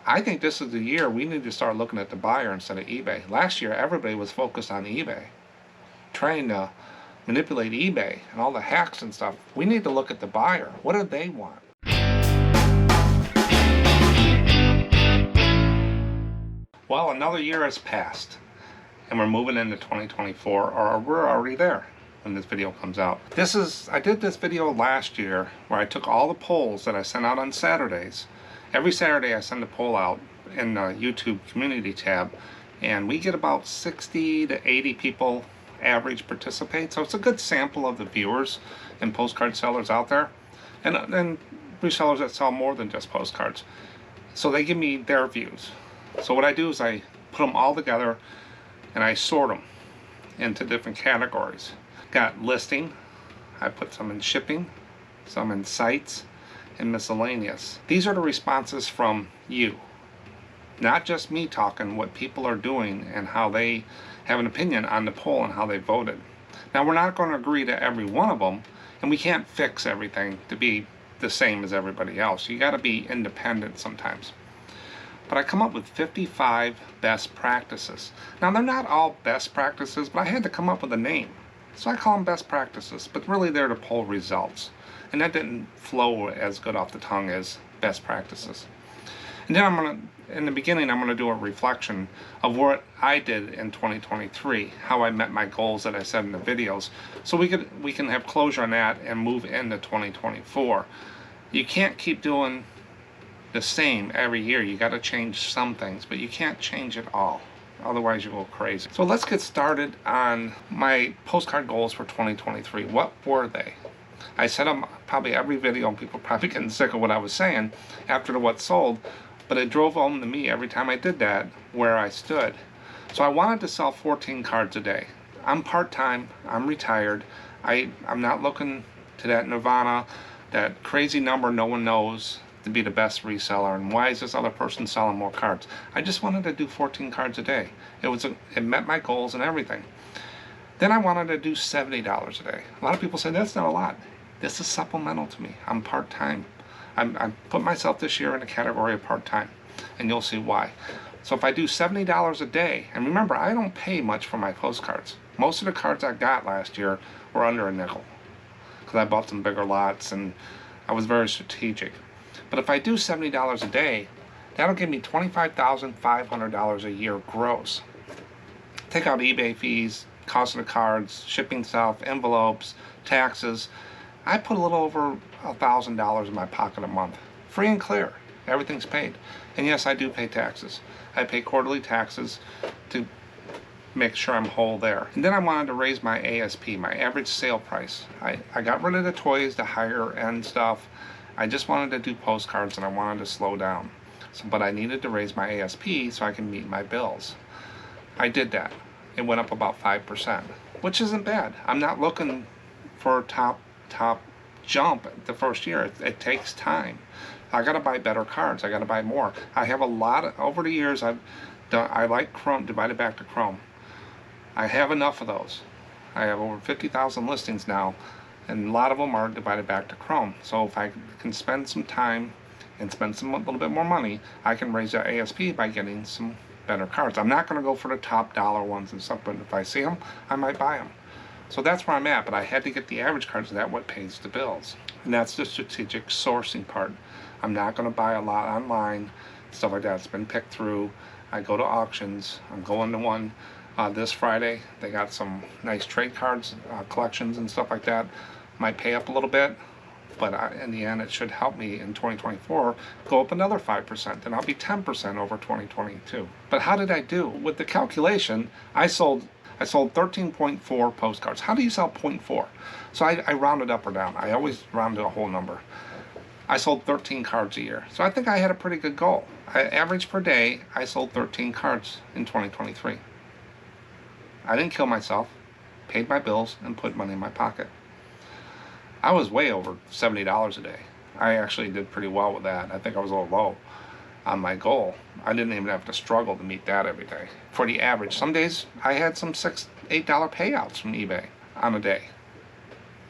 I think this is the year we need to start looking at the buyer instead of eBay. Last year, everybody was focused on eBay, trying to manipulate eBay and all the hacks and stuff. We need to look at the buyer. What do they want? Well, another year has passed, and we're moving into 2024, or we're already there when this video comes out. I did this video last year where I took all the polls that I sent out on Saturdays. Every Saturday I send a poll out in the YouTube community tab, and we get about 60 to 80 people average participate. So it's a good sample of the viewers and postcard sellers out there, and resellers that sell more than just postcards. So they give me their views. So what I do is I put them all together and I sort them into different categories. Got listing, I put some in shipping, some in sites, and miscellaneous. These are the responses from you. Not just me talking, what people are doing and how they have an opinion on the poll and how they voted. Now, we're not going to agree to every one of them, and we can't fix everything to be the same as everybody else. You got to be independent sometimes. But I come up with 55 best practices. Now, they're not all best practices, but I had to come up with a name. So I call them best practices, but really they're to poll results. And that didn't flow as good off the tongue as best practices. And then in the beginning, I'm gonna do a reflection of what I did in 2023, how I met my goals that I said in the videos. So we can have closure on that and move into 2024. You can't keep doing the same every year. You gotta change some things, but you can't change it all. Otherwise you go crazy. So let's get started on my postcard goals for 2023. What were they? I said them probably every video, and people probably getting sick of what I was saying after the what sold, but it drove home to me every time I did that where I stood. So I wanted to sell 14 cards a day. I'm part-time, I'm retired, I'm not looking to that nirvana, that crazy number no one knows to be the best reseller, and why is this other person selling more cards? I just wanted to do 14 cards a day. It met my goals and everything. Then I wanted to do $70 a day. A lot of people say that's not a lot. This is supplemental to me. I'm part-time. I put myself this year in a category of part-time, and you'll see why. So if I do $70 a day, and remember, I don't pay much for my postcards. Most of the cards I got last year were under a nickel, because I bought some bigger lots and I was very strategic. But if I do $70 a day, that'll give me $25,500 a year gross. Take out eBay fees, cost of the cards, shipping stuff, envelopes, taxes. I put a little over $1,000 in my pocket a month. Free and clear. Everything's paid. And yes, I do pay taxes. I pay quarterly taxes to make sure I'm whole there. And then I wanted to raise my ASP, my average sale price. I got rid of the toys, the higher end stuff. I just wanted to do postcards and I wanted to slow down. But I needed to raise my ASP so I can meet my bills. I did that. It went up about 5%, which isn't bad. I'm not looking for a top jump the first year. It takes time. I gotta buy better cards. I gotta buy more. I have a lot over the years. I like Chrome, divided back to Chrome. I have enough of those. I have over 50,000 listings now, and a lot of them are divided back to Chrome. So if I can spend some time and spend a little bit more money, I can raise that ASP by getting some better cards. I'm not going to go for the top dollar ones and stuff, but if I see them, I might buy them. So that's where I'm at, but I had to get the average cards, and that's what pays the bills. And that's the strategic sourcing part. I'm not going to buy a lot online, stuff like that. It's been picked through. I go to auctions. I'm going to one this Friday. They got some nice trade cards, collections and stuff like that. Might pay up a little bit, but in the end it should help me in 2024 go up another 5%, then I'll be 10% over 2022. But how did I do? With the calculation, I sold 13.4 postcards. How do you sell 0.4? So I rounded up or down. I always rounded a whole number. I sold 13 cards a year. So I think I had a pretty good goal. Average per day, I sold 13 cards in 2023. I didn't kill myself, paid my bills, and put money in my pocket. I was way over $70 a day. I actually did pretty well with that. I think I was a little low on my goal. I didn't even have to struggle to meet that every day. For the average, some days I had some $6, $8 payouts from eBay on a day.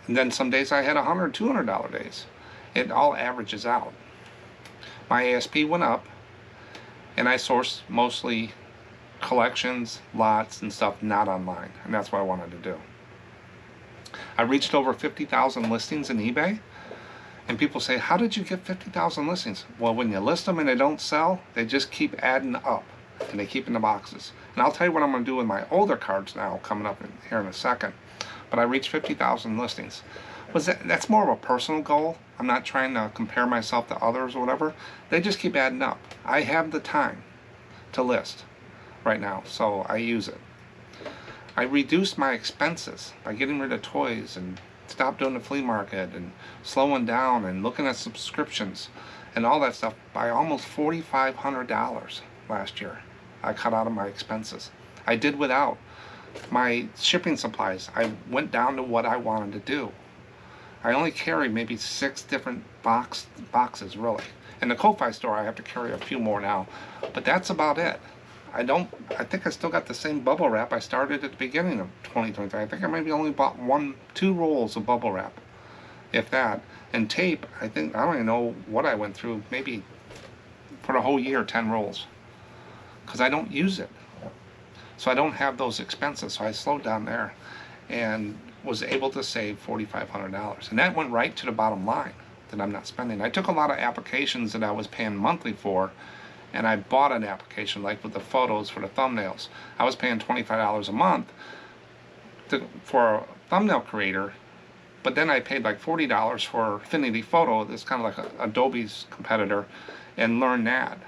And then some days I had $100, $200 days. It all averages out. My ASP went up, And I source mostly collections, lots, and stuff not online, and that's what I wanted to do. I reached over 50,000 listings in eBay, and people say, how did you get 50,000 listings? Well, when you list them and they don't sell, they just keep adding up, and they keep in the boxes. And I'll tell you what I'm going to do with my older cards now, coming up here in a second. But I reached 50,000 listings. That's more of a personal goal. I'm not trying to compare myself to others or whatever. They just keep adding up. I have the time to list right now, so I use it. I reduced my expenses by getting rid of toys and stopped doing the flea market and slowing down and looking at subscriptions and all that stuff by almost $4,500 last year. I cut out of my expenses. I did without my shipping supplies. I went down to what I wanted to do. I only carry maybe 6 different boxes really. In the Ko-Fi store I have to carry a few more now, but that's about it. I think I still got the same bubble wrap I started at the beginning of 2023. I think I maybe only bought 2 rolls of bubble wrap, if that. And tape, I don't even know what I went through, maybe for the whole year, 10 rolls. Because I don't use it. So I don't have those expenses, so I slowed down there and was able to save $4,500. And that went right to the bottom line that I'm not spending. I took a lot of applications that I was paying monthly for, and I bought an application, like with the photos for the thumbnails. I was paying $25 a month for a thumbnail creator, but then I paid like $40 for Affinity Photo, that's kind of like Adobe's competitor, and learned that.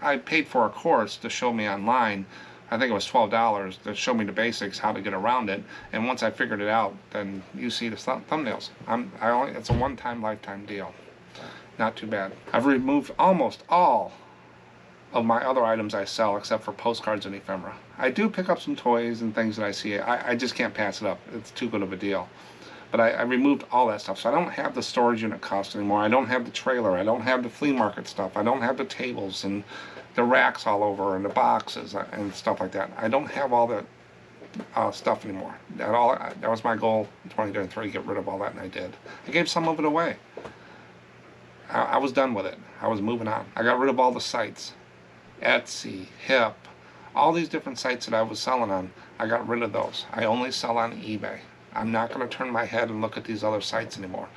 I paid for a course to show me online. I think it was $12 to show me the basics, how to get around it. And once I figured it out, then you see the thumbnails. It's a one-time, lifetime deal. Not too bad. I've removed almost all of my other items I sell, except for postcards and ephemera. I do pick up some toys and things that I see. I just can't pass it up. It's too good of a deal. But I removed all that stuff. So I don't have the storage unit cost anymore. I don't have the trailer. I don't have the flea market stuff. I don't have the tables and the racks all over and the boxes and stuff like that. I don't have all that stuff anymore. That was my goal in 2023, get rid of all that, and I did. I gave some of it away. I was done with it. I was moving on. I got rid of all the sites. Etsy, Hip, all these different sites that I was selling on, I got rid of those. I only sell on eBay. I'm not going to turn my head and look at these other sites anymore.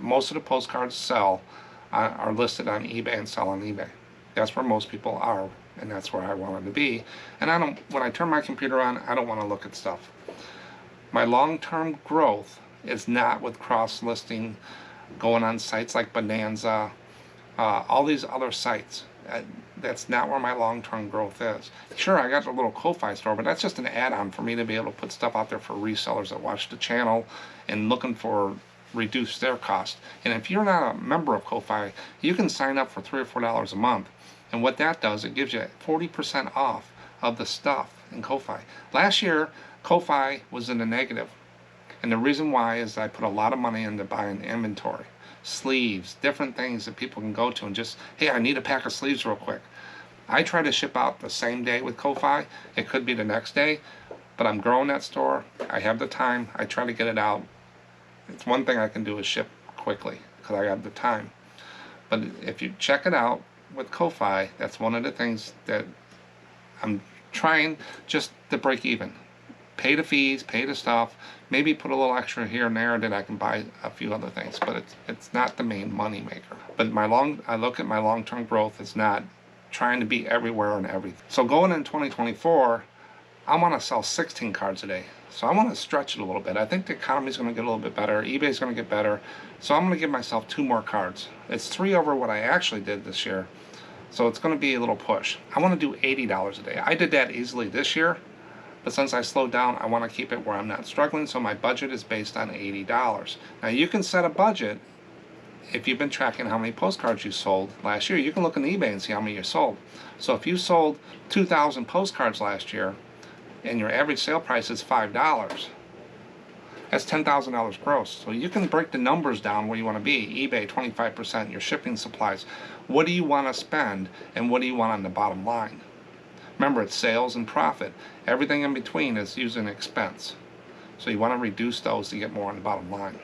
Most of the postcards are listed on eBay and sell on eBay. That's where most people are, and that's where I wanted to be. And when I turn my computer on, I don't want to look at stuff. My long-term growth is not with cross-listing, going on sites like Bonanza, all these other sites. That's not where my long-term growth is. Sure, I got a little Ko-Fi store, but that's just an add-on for me to be able to put stuff out there for resellers that watch the channel and looking for reduce their cost. And if you're not a member of Ko-Fi, you can sign up for $3 or $4 a month. And what that does, it gives you 40% off of the stuff in Ko-Fi. Last year, Ko-Fi was in the negative. And the reason why is I put a lot of money into buying inventory. Sleeves, different things that people can go to and just, hey, I need a pack of sleeves real quick. I try to ship out the same day with Ko-Fi. It could be the next day, but I'm growing that store. I have the time. I try to get it out. It's one thing I can do is ship quickly because I have the time. But if you check it out with Ko-Fi, that's one of the things that I'm trying just to break even. Pay the fees, pay the stuff, maybe put a little extra here and there that I can buy a few other things, but it's not the main money maker. But I look at my long-term growth as not trying to be everywhere and everything. So going in 2024, I want to sell 16 cards a day. So I want to stretch it a little bit. I think the economy is going to get a little bit better. eBay is going to get better. So I'm going to give myself 2 more cards. It's 3 over what I actually did this year. So it's going to be a little push. I want to do $80 a day. I did that easily this year. But since I slowed down, I want to keep it where I'm not struggling, so my budget is based on $80. Now you can set a budget if you've been tracking how many postcards you sold last year. You can look on eBay and see how many you sold. So if you sold 2,000 postcards last year and your average sale price is $5, that's $10,000 gross. So you can break the numbers down where you want to be. eBay, 25%, your shipping supplies. What do you want to spend and what do you want on the bottom line? Remember, it's sales and profit. Everything in between is using expense. So you want to reduce those to get more on the bottom line.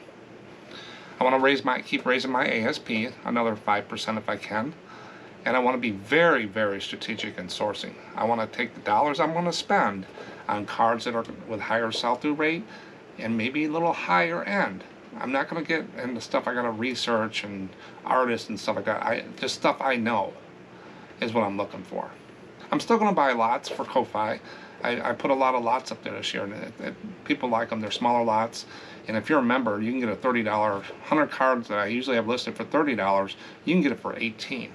I want to keep raising my ASP another 5% if I can. And I want to be very, very strategic in sourcing. I want to take the dollars I'm going to spend on cards that are with higher sell-through rate and maybe a little higher end. I'm not going to get into stuff I got to research and artists and stuff like that. Just stuff I know is what I'm looking for. I'm still going to buy lots for Ko-Fi. I put a lot of lots up there this year, and people like them. They're smaller lots, and if you're a member, you can get a $30, 100 cards that I usually have listed for $30, you can get it for $18.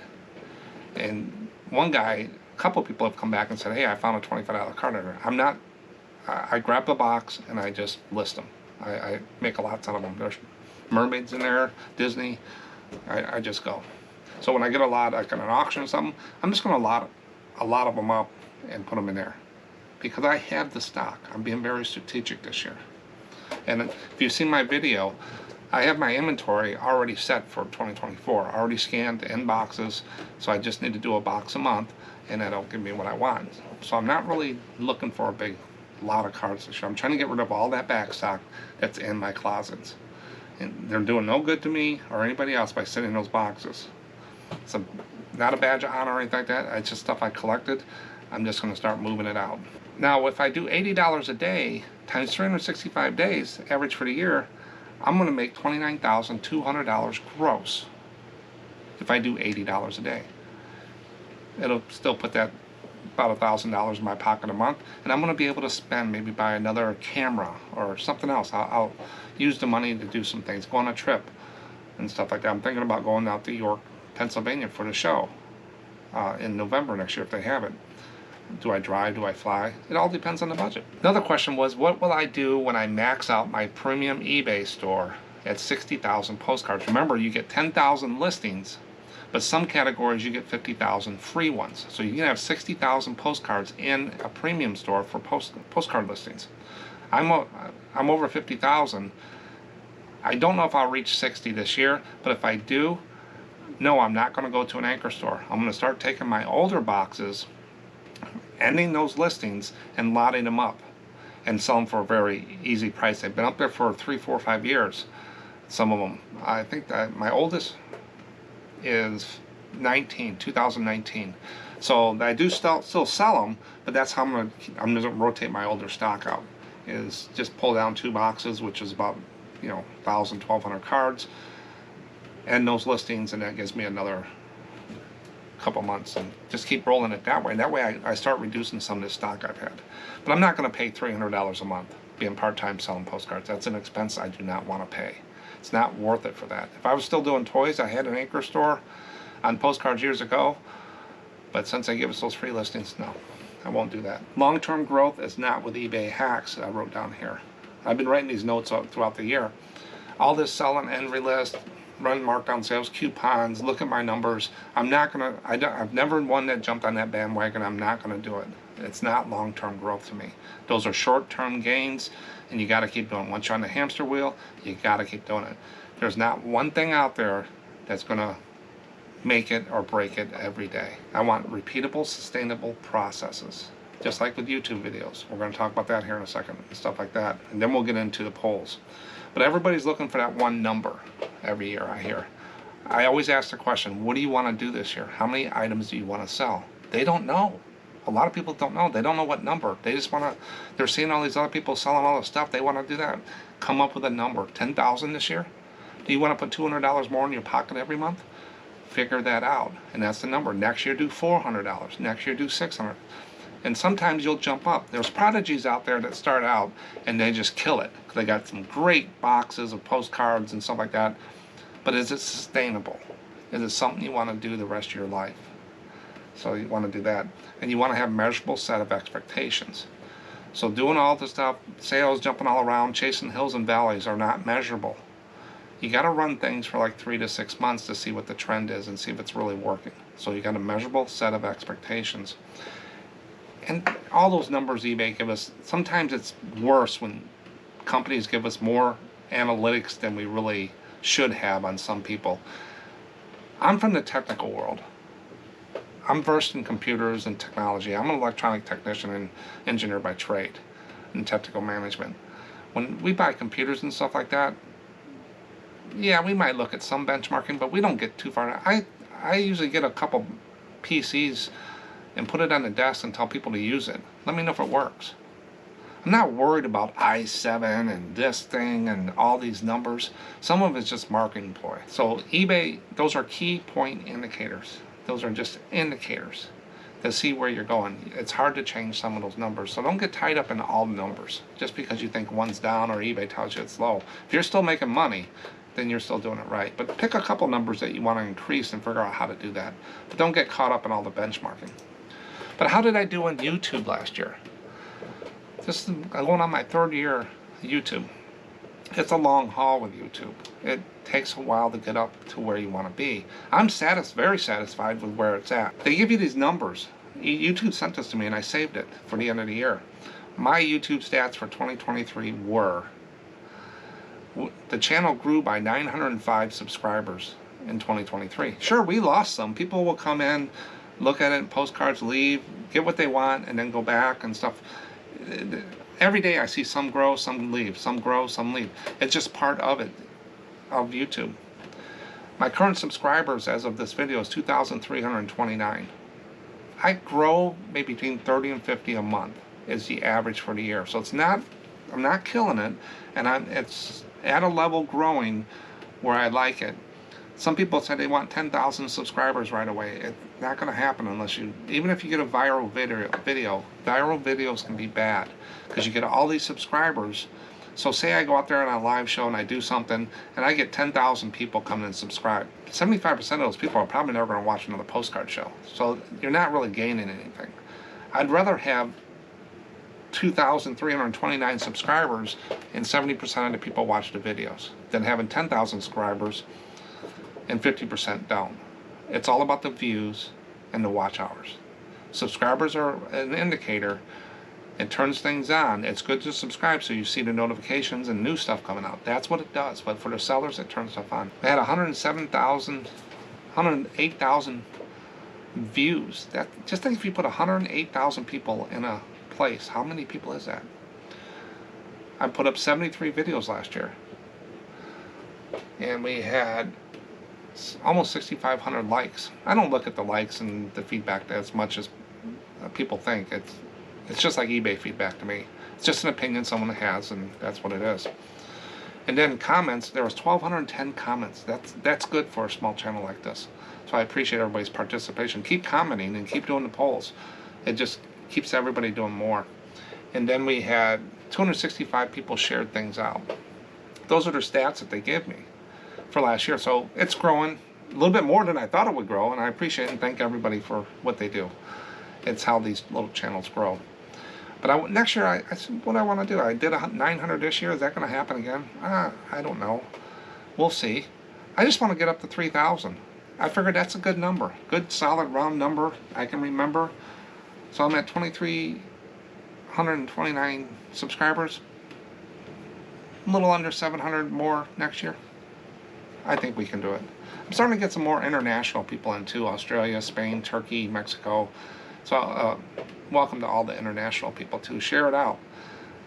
And one guy, a couple of people have come back and said, hey, I found a $25 card in there. I grab the box and I just list them. I make a lots out of them. There's mermaids in there, Disney. I just go. So when I get a lot, like an auction or something, I'm just going to lot a lot of them up and put them in there. Because I have the stock. I'm being very strategic this year. And if you've seen my video, I have my inventory already set for 2024. I already scanned the end boxes, so I just need to do a box a month, and that'll give me what I want. So I'm not really looking for a big lot of cards this year. I'm trying to get rid of all that back stock that's in my closets. And they're doing no good to me or anybody else by sitting in those boxes. It's not a badge of honor or anything like that. It's just stuff I collected. I'm just going to start moving it out. Now, if I do $80 a day times 365 days, average for the year, I'm going to make $29,200 gross if I do $80 a day. It'll still put that about $1,000 in my pocket a month, and I'm going to be able to spend, maybe buy another camera or something else. I'll use the money to do some things, go on a trip and stuff like that. I'm thinking about going out to York, Pennsylvania for the show in November next year if they have it. Do I drive? Do I fly? It all depends on the budget. Another question was, what will I do when I max out my premium eBay store at 60,000 postcards? Remember, you get 10,000 listings, but some categories you get 50,000 free ones. So you can have 60,000 postcards in a premium store for postcard listings. I'm over 50,000. I don't know if I'll reach 60 this year, but if I do, no, I'm not going to go to an anchor store. I'm going to start taking my older boxes, ending those listings and lotting them up and sell them for a very easy price. They've been up there for 3, 4, 5 years, some of them. I think that my oldest is 2019. So I do still sell them, but that's how I'm gonna rotate my older stock out, is just pull down 2 boxes, which is about 1,000, 1,200 cards, end those listings, and that gives me another couple months, and just keep rolling it that way. And that way I start reducing some of the stock I've had. But I'm not going to pay $300 a month being part-time selling postcards. That's an expense I do not want to pay. It's not worth it for that. If I was still doing toys, I had an anchor store on Postcards years ago, but since they give us those free listings, no, I won't do that. Long-term growth is not with eBay hacks that I wrote down here. I've been writing these notes throughout the year. All this selling entry list, run markdown sales, coupons, look at my numbers. I've never one that jumped on that bandwagon. I'm not going to do it. It's not long-term growth to me. Those are short-term gains, and you got to keep doing it. Once you're on the hamster wheel, you got to keep doing it. There's not one thing out there that's going to make it or break it every day. I want repeatable, sustainable processes, just like with YouTube videos. We're going to talk about that here in a second and stuff like that, and then we'll get into the polls. But everybody's looking for that one number every year, I hear. I always ask the question, what do you want to do this year? How many items do you want to sell? They don't know. A lot of people don't know. They don't know what number. They just want to, they're seeing all these other people selling all this stuff. They want to do that. Come up with a number. 10,000 this year? Do you want to put $200 more in your pocket every month? Figure that out. And that's the number. Next year do $400. Next year do $600. And sometimes you'll jump up. There's prodigies out there that start out and they just kill it. They got some great boxes of postcards and stuff like that. But is it sustainable? Is it something you want to do the rest of your life? So you want to do that. And you want to have a measurable set of expectations. So doing all this stuff, sales jumping all around, chasing hills and valleys are not measurable. You got to run things for like 3 to 6 months to see what the trend is and see if it's really working. So you got a measurable set of expectations. And all those numbers eBay give us, sometimes it's worse when companies give us more analytics than we really should have on some people. I'm from the technical world. I'm versed in computers and technology. I'm an electronic technician and engineer by trade in technical management. When we buy computers and stuff like that, yeah, we might look at some benchmarking, but we don't get too far. I usually get a couple PCs and put it on the desk and tell people to use it. Let me know if it works. I'm not worried about i7 and this thing and all these numbers. Some of it's just marketing ploy. So eBay, those are key point indicators. Those are just indicators to see where you're going. It's hard to change some of those numbers. So don't get tied up in all the numbers just because you think one's down or eBay tells you it's low. If you're still making money, then you're still doing it right. But pick a couple numbers that you want to increase and figure out how to do that. But don't get caught up in all the benchmarking. But how did I do on YouTube last year? I'm going on my 3rd year YouTube. It's a long haul with YouTube. It takes a while to get up to where you want to be. I'm very satisfied with where it's at. They give you these numbers. YouTube sent this to me and I saved it for the end of the year. My YouTube stats for 2023 were, the channel grew by 905 subscribers in 2023. Sure, we lost some. People will come in, look at it, postcards, leave, get what they want, and then go back and stuff. Every day I see some grow, some leave, some grow, some leave. It's just part of it, of YouTube. My current subscribers as of this video is 2,329. I grow maybe between 30 and 50 a month is the average for the year. So it's not, I'm not killing it, and it's at a level growing where I like it. Some people say they want 10,000 subscribers right away. It's not going to happen unless you, even if you get a viral video, viral videos can be bad because you get all these subscribers. So say I go out there on a live show and I do something and I get 10,000 people come and subscribe. 75% of those people are probably never going to watch another postcard show. So you're not really gaining anything. I'd rather have 2,329 subscribers and 70% of the people watch the videos than having 10,000 subscribers and 50% down. It's all about the views and the watch hours. Subscribers are an indicator. It turns things on. It's good to subscribe so you see the notifications and new stuff coming out. That's what it does. But for the sellers, it turns stuff on. We had 108,000 views. Just think if you put 108,000 people in a place, how many people is that? I put up 73 videos last year. And we had almost 6,500 likes. I don't look at the likes and the feedback as much as people think. It's just like eBay feedback to me. It's just an opinion someone has, and that's what it is. And then comments, there was 1,210 comments. That's good for a small channel like this. So I appreciate everybody's participation. Keep commenting and keep doing the polls. It just keeps everybody doing more. And then we had 265 people shared things out. Those are the stats that they give me for last year. So it's growing a little bit more than I thought it would grow, and I appreciate and thank everybody for what they do. It's how these little channels grow. But next year, I said, what do I want to do? I did 900 this year. Is that going to happen again? I don't know. We'll see. I just want to get up to 3,000. I figured that's a good number. Good, solid, round number I can remember. So I'm at 2,329 subscribers. A little under 700 more next year. I think we can do it. I'm starting to get some more international people in too. Australia, Spain, Turkey, Mexico. So welcome to all the international people too. Share it out.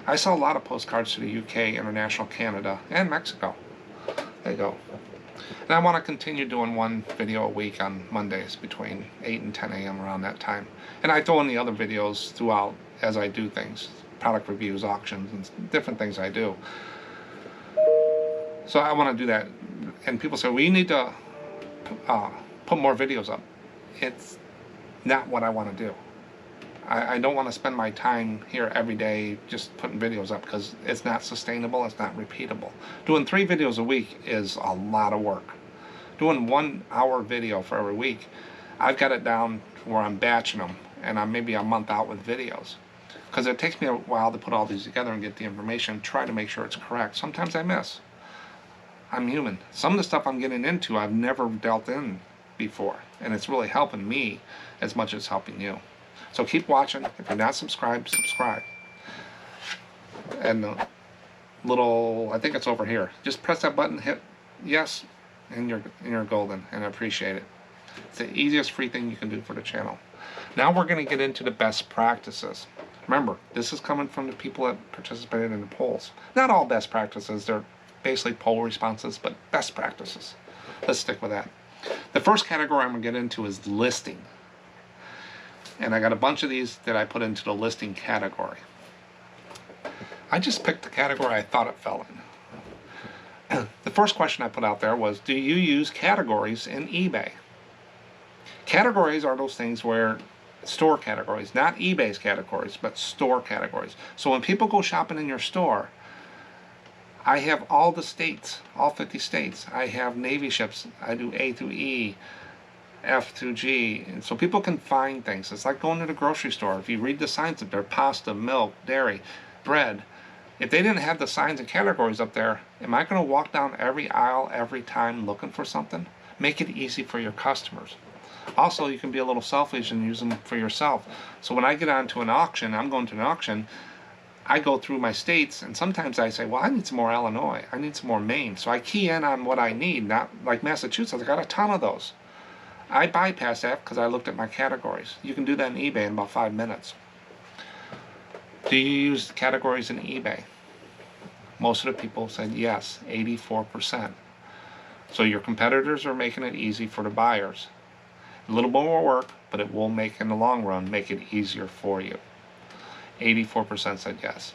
I sell a lot of postcards to the UK, international Canada, and Mexico. There you go. And I want to continue doing one video a week on Mondays between 8 and 10 a.m. around that time. And I throw in the other videos throughout as I do things. Product reviews, auctions, and different things I do. So I want to do that. And people say, we need to put more videos up. It's not what I want to do. I don't want to spend my time here every day just putting videos up because it's not sustainable, it's not repeatable. Doing 3 videos a week is a lot of work. Doing 1 hour video for every week, I've got it down where I'm batching them and I'm maybe a month out with videos. Because it takes me a while to put all these together and get the information, try to make sure it's correct. Sometimes I miss. I'm human. Some of the stuff I'm getting into I've never dealt in before, and it's really helping me as much as it's helping you. So keep watching. If you're not subscribed, subscribe. And the little, I think it's over here. Just press that button, hit yes, and you're golden, and I appreciate it. It's the easiest free thing you can do for the channel. Now we're going to get into the best practices. Remember, this is coming from the people that participated in the polls. Not all best practices, they're basically poll responses, but best practices. Let's stick with that. The first category I'm going to get into is listing. And I got a bunch of these that I put into the listing category. I just picked the category I thought it fell in. The first question I put out there was, do you use categories in eBay? Categories are those things where store categories, not eBay's categories, but store categories. So when people go shopping in your store, I have all the states, all 50 states. I have Navy ships. I do A through E, F through G. And so people can find things. It's like going to the grocery store. If you read the signs up there, pasta, milk, dairy, bread. If they didn't have the signs and categories up there, am I going to walk down every aisle every time looking for something? Make it easy for your customers. Also, you can be a little selfish and use them for yourself. So when I get onto an auction, I'm going to an auction, I go through my states, and sometimes I say, well, I need some more Illinois. I need some more Maine. So I key in on what I need, not like Massachusetts. I got a ton of those. I bypass that because I looked at my categories. You can do that in eBay in about 5 minutes. Do you use categories in eBay? Most of the people said yes, 84%. So your competitors are making it easy for the buyers. A little bit more work, but it will make, in the long run, make it easier for you. 84% said yes.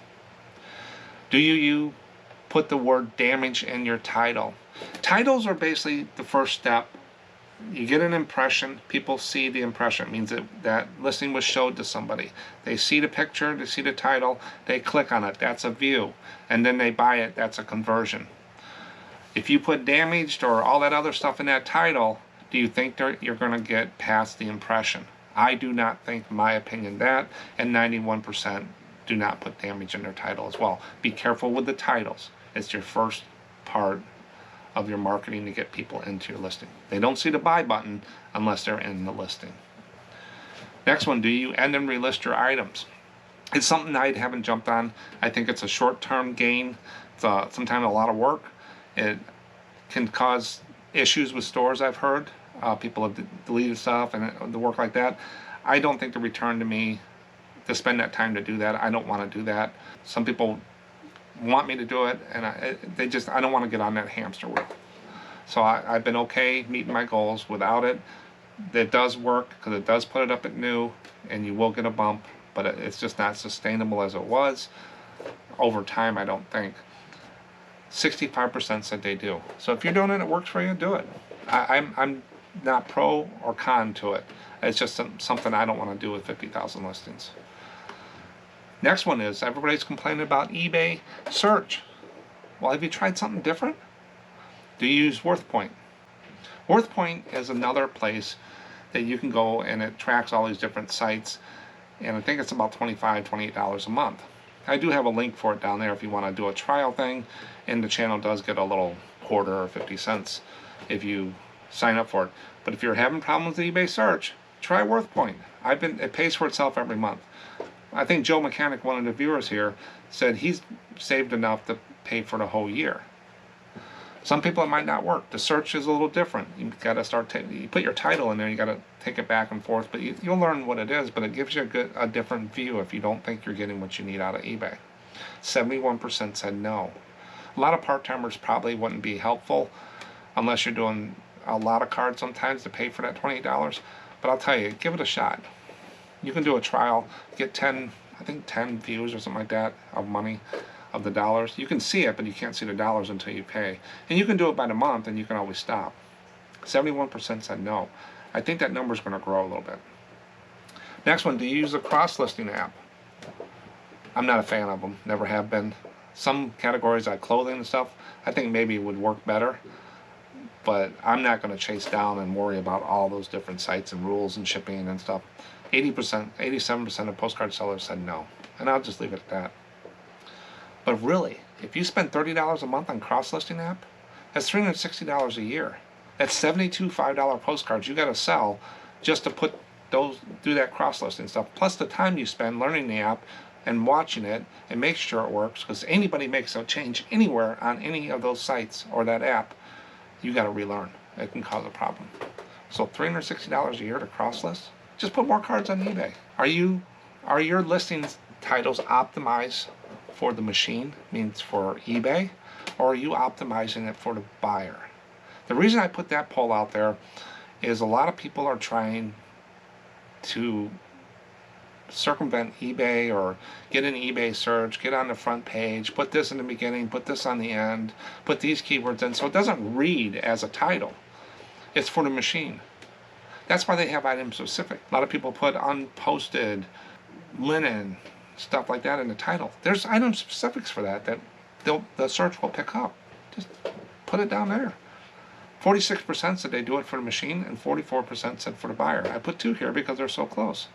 Do you put the word damage in your title? Titles are basically the first step. You get an impression, people see the impression. It means that listing was showed to somebody. They see the picture, they see the title, they click on it, that's a view. And then they buy it, that's a conversion. If you put damaged or all that other stuff in that title, do you think you're going to get past the impression? I do not think, in my opinion, that, and 91% do not put damage in their title as well. Be careful with the titles. It's your first part of your marketing to get people into your listing. They don't see the buy button unless they're in the listing. Next one, do you end and relist your items? It's something I haven't jumped on. I think it's a short-term gain. It's sometimes a lot of work. It can cause issues with stores, I've heard. People have deleted stuff and the work like that. I don't think the return to me to spend that time to do that. I don't want to do that. Some people want me to do it, and I don't want to get on that hamster wheel. So I've been okay meeting my goals without it. It does work because it does put it up at new, and you will get a bump, but it's just not sustainable as it was. Over time, I don't think. 65% said they do. So if you're doing it, it works for you, do it. I'm not pro or con to it. It's just something I don't want to do with 50,000 listings. Next one is, everybody's complaining about eBay search. Well, have you tried something different? Do you use WorthPoint? WorthPoint is another place that you can go, and it tracks all these different sites, and I think it's about $25, $28 a month. I do have a link for it down there if you want to do a trial thing, and the channel does get a little quarter or 50 cents if you sign up for it. But if you're having problems with eBay search, try WorthPoint. It pays for itself every month. I think Joe Mechanic, one of the viewers here, said he's saved enough to pay for the whole year. Some people it might not work. The search is a little different. You got to start. You put your title in there. You got to take it back and forth. But you'll learn what it is. But it gives you a different view if you don't think you're getting what you need out of eBay. 71% said no. A lot of part-timers probably wouldn't be helpful unless you're doing a lot of cards sometimes to pay for that $28. But I'll tell you, give it a shot. You can do a trial, get 10 views or something like that of money, of the dollars. You can see it, but you can't see the dollars until you pay. And you can do it by the month, and you can always stop. 71% said no. I think that number's going to grow a little bit. Next one, do you use a cross-listing app? I'm not a fan of them, never have been. Some categories like clothing and stuff, I think maybe it would work better. But I'm not going to chase down and worry about all those different sites and rules and shipping and stuff. 87% of postcard sellers said no. And I'll just leave it at that. But really, if you spend $30 a month on cross-listing app, that's $360 a year. That's 72 $5 postcards you got to sell just to do that cross-listing stuff. Plus the time you spend learning the app and watching it and make sure it works. Because anybody makes a change anywhere on any of those sites or that app, you got to relearn. It can cause a problem. So $360 a year to cross-list? Just put more cards on eBay. Are your listings titles optimized for the machine, means for eBay, or are you optimizing it for the buyer? The reason I put that poll out there is a lot of people are trying to circumvent eBay or get an eBay search, get on the front page, put this in the beginning, put this on the end, put these keywords in, so it doesn't read as a title. It's for the machine. That's why they have item specific. A lot of people put unposted, linen, stuff like that in the title. There's item specifics for that the search will pick up. Just put it down there. 46% said they do it for the machine, and 44% said for the buyer. I put 2 here because they're so close.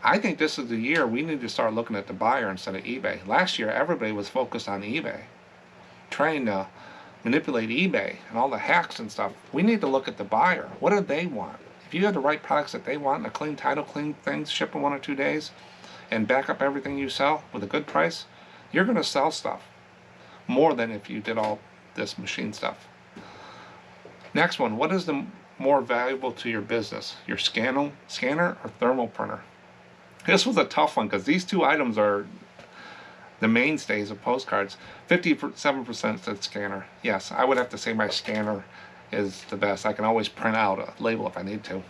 I think this is the year we need to start looking at the buyer instead of eBay. Last year, everybody was focused on eBay, trying to manipulate eBay and all the hacks and stuff. We need to look at the buyer. What do they want? If you have the right products that they want, and a clean title, clean things, ship in 1 or 2 days, and back up everything you sell with a good price, you're going to sell stuff more than if you did all this machine stuff. Next one, what is the more valuable to your business? Your scanner or thermal printer? This was a tough one because these 2 items are the mainstays of postcards. 57% said scanner. Yes, I would have to say my scanner is the best. I can always print out a label if I need to.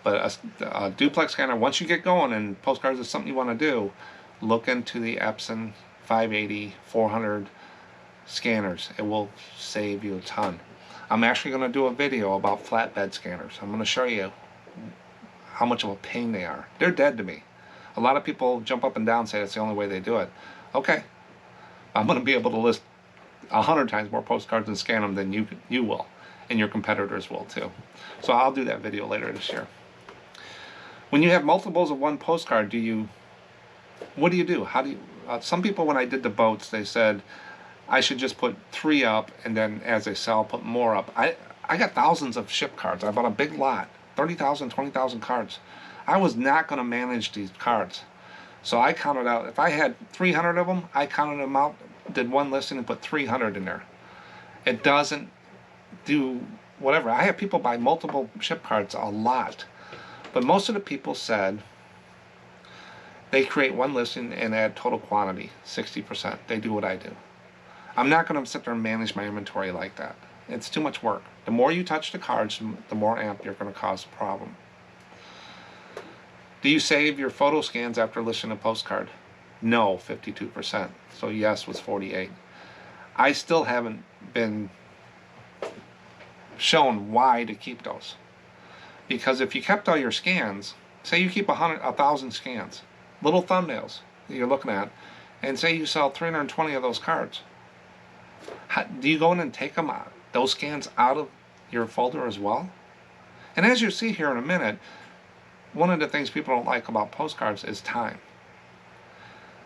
But a duplex scanner, once you get going and postcards is something you want to do, look into the Epson 580, 400 scanners. It will save you a ton. I'm actually going to do a video about flatbed scanners. I'm going to show you how much of a pain they are. They're dead to me. A lot of people jump up and down and say that's the only way they do it. Okay, I'm going to be able to list 100 times more postcards and scan them than you will, and your competitors will too. So I'll do that video later this year. When you have multiples of one postcard, what do you do? How do you? Some people, when I did the boats, they said I should just put 3 up, and then as they sell, put more up. I got thousands of ship cards. I bought a big lot, 30,000, 20,000 cards. I was not going to manage these cards. So I counted out, if I had 300 of them, I counted them out, did one listing and put 300 in there. It doesn't do whatever. I have people buy multiple ship cards a lot. But most of the people said they create one listing and add total quantity, 60%. They do what I do. I'm not going to sit there and manage my inventory like that. It's too much work. The more you touch the cards, the more amp you're going to cause a problem. Do you save your photo scans after listing a postcard? No, 52%. So yes was 48. I still haven't been shown why to keep those. Because if you kept all your scans, say you keep 1,000 scans, little thumbnails that you're looking at, and say you sell 320 of those cards, do you go in and take them out, those scans out of your folder as well? And as you see here in a minute, one of the things people don't like about postcards is time.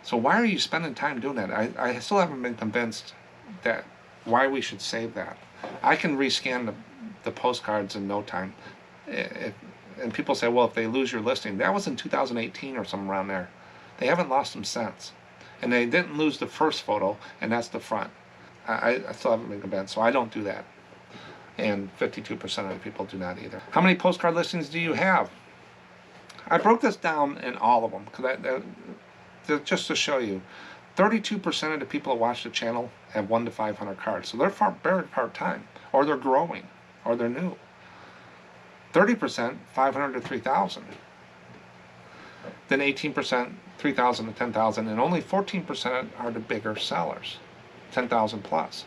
So why are you spending time doing that? I still haven't been convinced that why we should save that. I can rescan the postcards in no time. And people say, well, if they lose your listing, that was in 2018 or something around there. They haven't lost them since. And they didn't lose the first photo, and that's the front. I still haven't been convinced, so I don't do that. And 52% of the people do not either. How many postcard listings do you have? I broke this down in all of them, just to show you. 32% of the people that watch the channel have 1 to 500 cards. So they're very part-time, or they're growing, or they're new. 30%, 500 to 3,000. Then 18%, 3,000 to 10,000, and only 14% are the bigger sellers, 10,000 plus.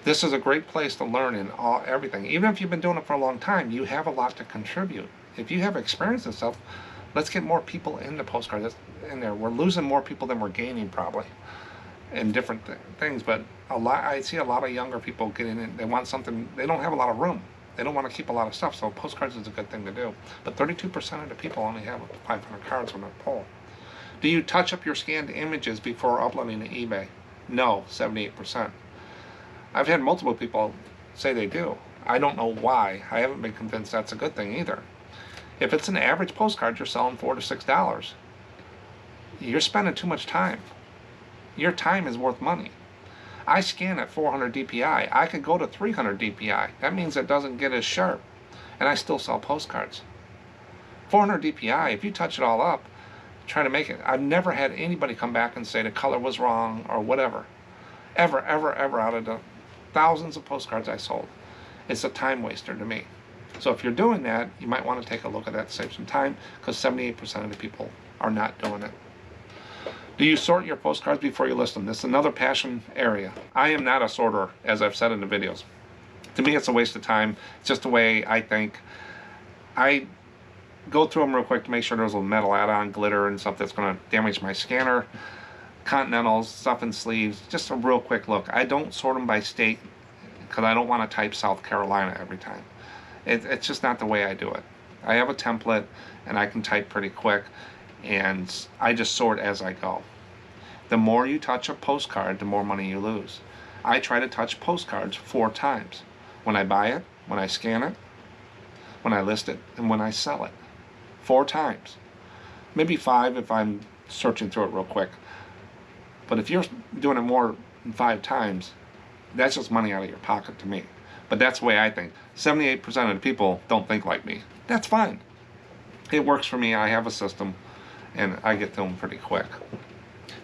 This is a great place to learn in everything. Even if you've been doing it for a long time, you have a lot to contribute. If you have experience and stuff, let's get more people into postcards in there. We're losing more people than we're gaining probably in different things, but I see a lot of younger people getting in. They want something, they don't have a lot of room. They don't want to keep a lot of stuff, so postcards is a good thing to do. But 32% of the people only have 500 cards on their poll. Do you touch up your scanned images before uploading to eBay? No, 78%. I've had multiple people say they do. I don't know why. I haven't been convinced that's a good thing either. If it's an average postcard you're selling $4 to $6, you're spending too much time. Your time is worth money. I scan at 400 DPI. I could go to 300 DPI. That means it doesn't get as sharp. And I still sell postcards. 400 DPI, if you touch it all up, try to make it. I've never had anybody come back and say the color was wrong or whatever. Ever, ever, ever out of the thousands of postcards I sold. It's a time waster to me. So if you're doing that, you might want to take a look at that to save some time, because 78% of the people are not doing it. Do you sort your postcards before you list them? This is another passion area. I am not a sorter, as I've said in the videos. To me, it's a waste of time. It's just the way I think. I go through them real quick to make sure there's a metal add-on, glitter, and stuff that's going to damage my scanner. Continentals, stuff in sleeves, just a real quick look. I don't sort them by state because I don't want to type South Carolina every time. It's just not the way I do it. I have a template and I can type pretty quick, and I just sort as I go. The more you touch a postcard, the more money you lose. I try to touch postcards 4 times. When I buy it, when I scan it, when I list it, and when I sell it. 4 times. Maybe 5 if I'm searching through it real quick. But if you're doing it more than 5 times, that's just money out of your pocket to me. But that's the way I think. 78% of the people don't think like me. That's fine. It works for me. I have a system, and I get to them pretty quick.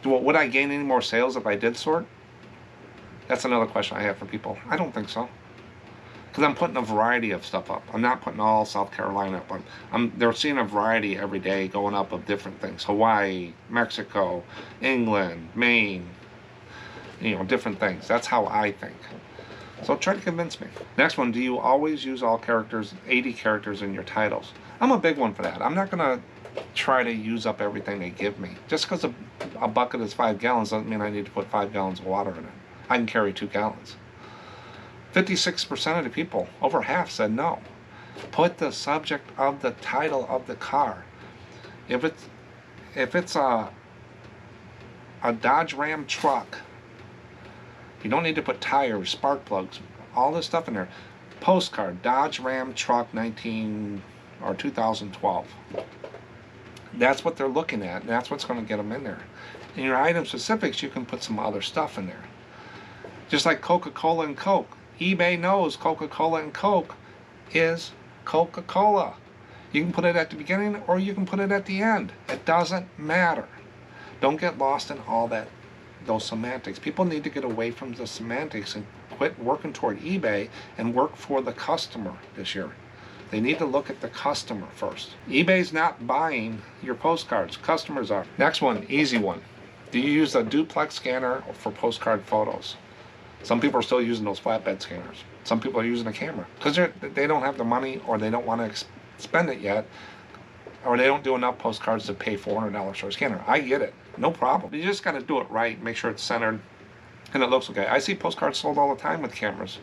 Would I gain any more sales if I did sort? That's another question I have for people. I don't think so. Because I'm putting a variety of stuff up. I'm not putting all South Carolina up. They're seeing a variety every day going up of different things. Hawaii, Mexico, England, Maine, different things. That's how I think. So try to convince me. Next one, do you always use all characters, 80 characters in your titles? I'm a big one for that. I'm not going to try to use up everything they give me. Just because a bucket is 5 gallons doesn't mean I need to put 5 gallons of water in it. I can carry 2 gallons. 56% of the people, over half, said no. Put the subject of the title of the car. If it's a Dodge Ram truck, you don't need to put tires, spark plugs, all this stuff in there. Postcard, Dodge Ram truck 2012. That's what they're looking at, and that's what's going to get them in there. In your item specifics, you can put some other stuff in there. Just like Coca-Cola and Coke. eBay knows Coca-Cola and Coke is Coca-Cola. You can put it at the beginning or you can put it at the end. It doesn't matter. Don't get lost in all those semantics. People need to get away from the semantics and quit working toward eBay and work for the customer this year. They need to look at the customer first. eBay's not buying your postcards. Customers are. Next one, easy one. Do you use a duplex scanner for postcard photos? Some people are still using those flatbed scanners. Some people are using a camera because they don't have the money, or they don't want to spend it yet, or they don't do enough postcards to pay $400 for a scanner. I get it. No problem. You just got to do it right, make sure it's centered, and it looks okay. I see postcards sold all the time with cameras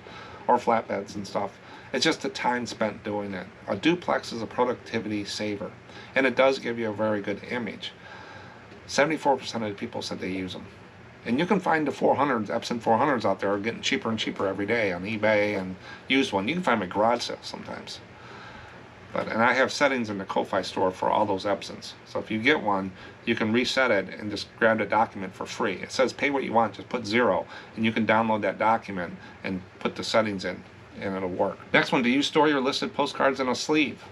or flatbeds and stuff. It's just the time spent doing it. A duplex is a productivity saver, and it does give you a very good image. 74% of the people said they use them. And you can find the 400s, Epson 400s out there are getting cheaper and cheaper every day on eBay and used one. You can find them at garage sales sometimes. And I have settings in the Ko-Fi store for all those Epsons. So if you get one, you can reset it and just grab the document for free. It says pay what you want, just put 0, and you can download that document and put the settings in, and it'll work. Next one, do you store your listed postcards in a sleeve?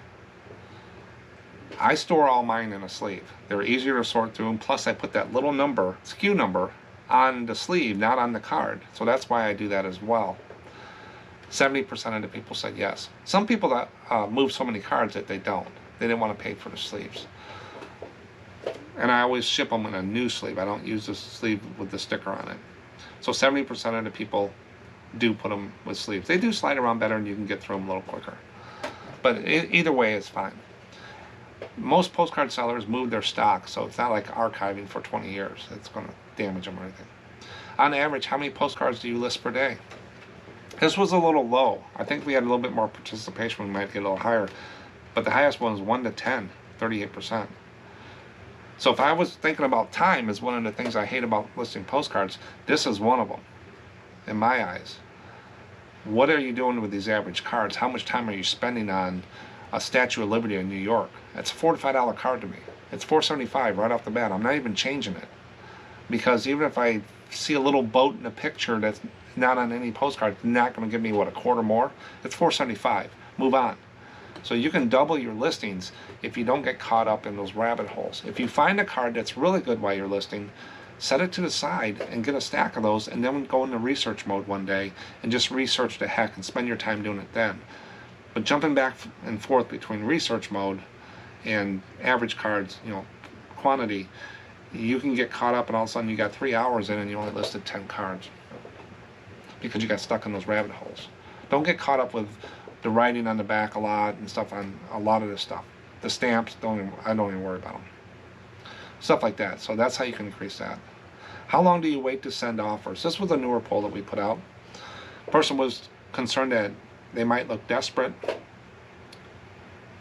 I store all mine in a sleeve. They're easier to sort through, and plus I put that little number, SKU number, on the sleeve, not on the card. So that's why I do that as well. 70% of the people said yes. Some people that move so many cards that they don't. They didn't want to pay for the sleeves. And I always ship them in a new sleeve. I don't use the sleeve with the sticker on it. So 70% of the people do put them with sleeves. They do slide around better and you can get through them a little quicker. But either way is fine. Most postcard sellers move their stock, so it's not like archiving for 20 years. It's going to damage them or anything. On average, how many postcards do you list per day? This was a little low. I think we had a little bit more participation. We might get a little higher. But the highest one was 1 to 10, 38%. So if I was thinking about time as one of the things I hate about listing postcards, this is one of them, in my eyes. What are you doing with these average cards? How much time are you spending on a Statue of Liberty in New York? That's a $45 card to me. It's $4.75 right off the bat. I'm not even changing it. Because even if I see a little boat in a picture that's not on any postcard, it's not going to give me, what, a quarter more? It's $4.75. Move on. So you can double your listings if you don't get caught up in those rabbit holes. If you find a card that's really good while you're listing, set it to the side and get a stack of those, and then go into research mode one day and just research the heck and spend your time doing it then. But jumping back and forth between research mode and average cards, quantity, you can get caught up and all of a sudden you got 3 hours in and you only listed 10 cards because you got stuck in those rabbit holes. Don't get caught up with the writing on the back a lot and stuff on a lot of this stuff. The stamps, I don't even worry about them. Stuff like that. So that's how you can increase that. How long do you wait to send offers? This was a newer poll that we put out. The person was concerned that they might look desperate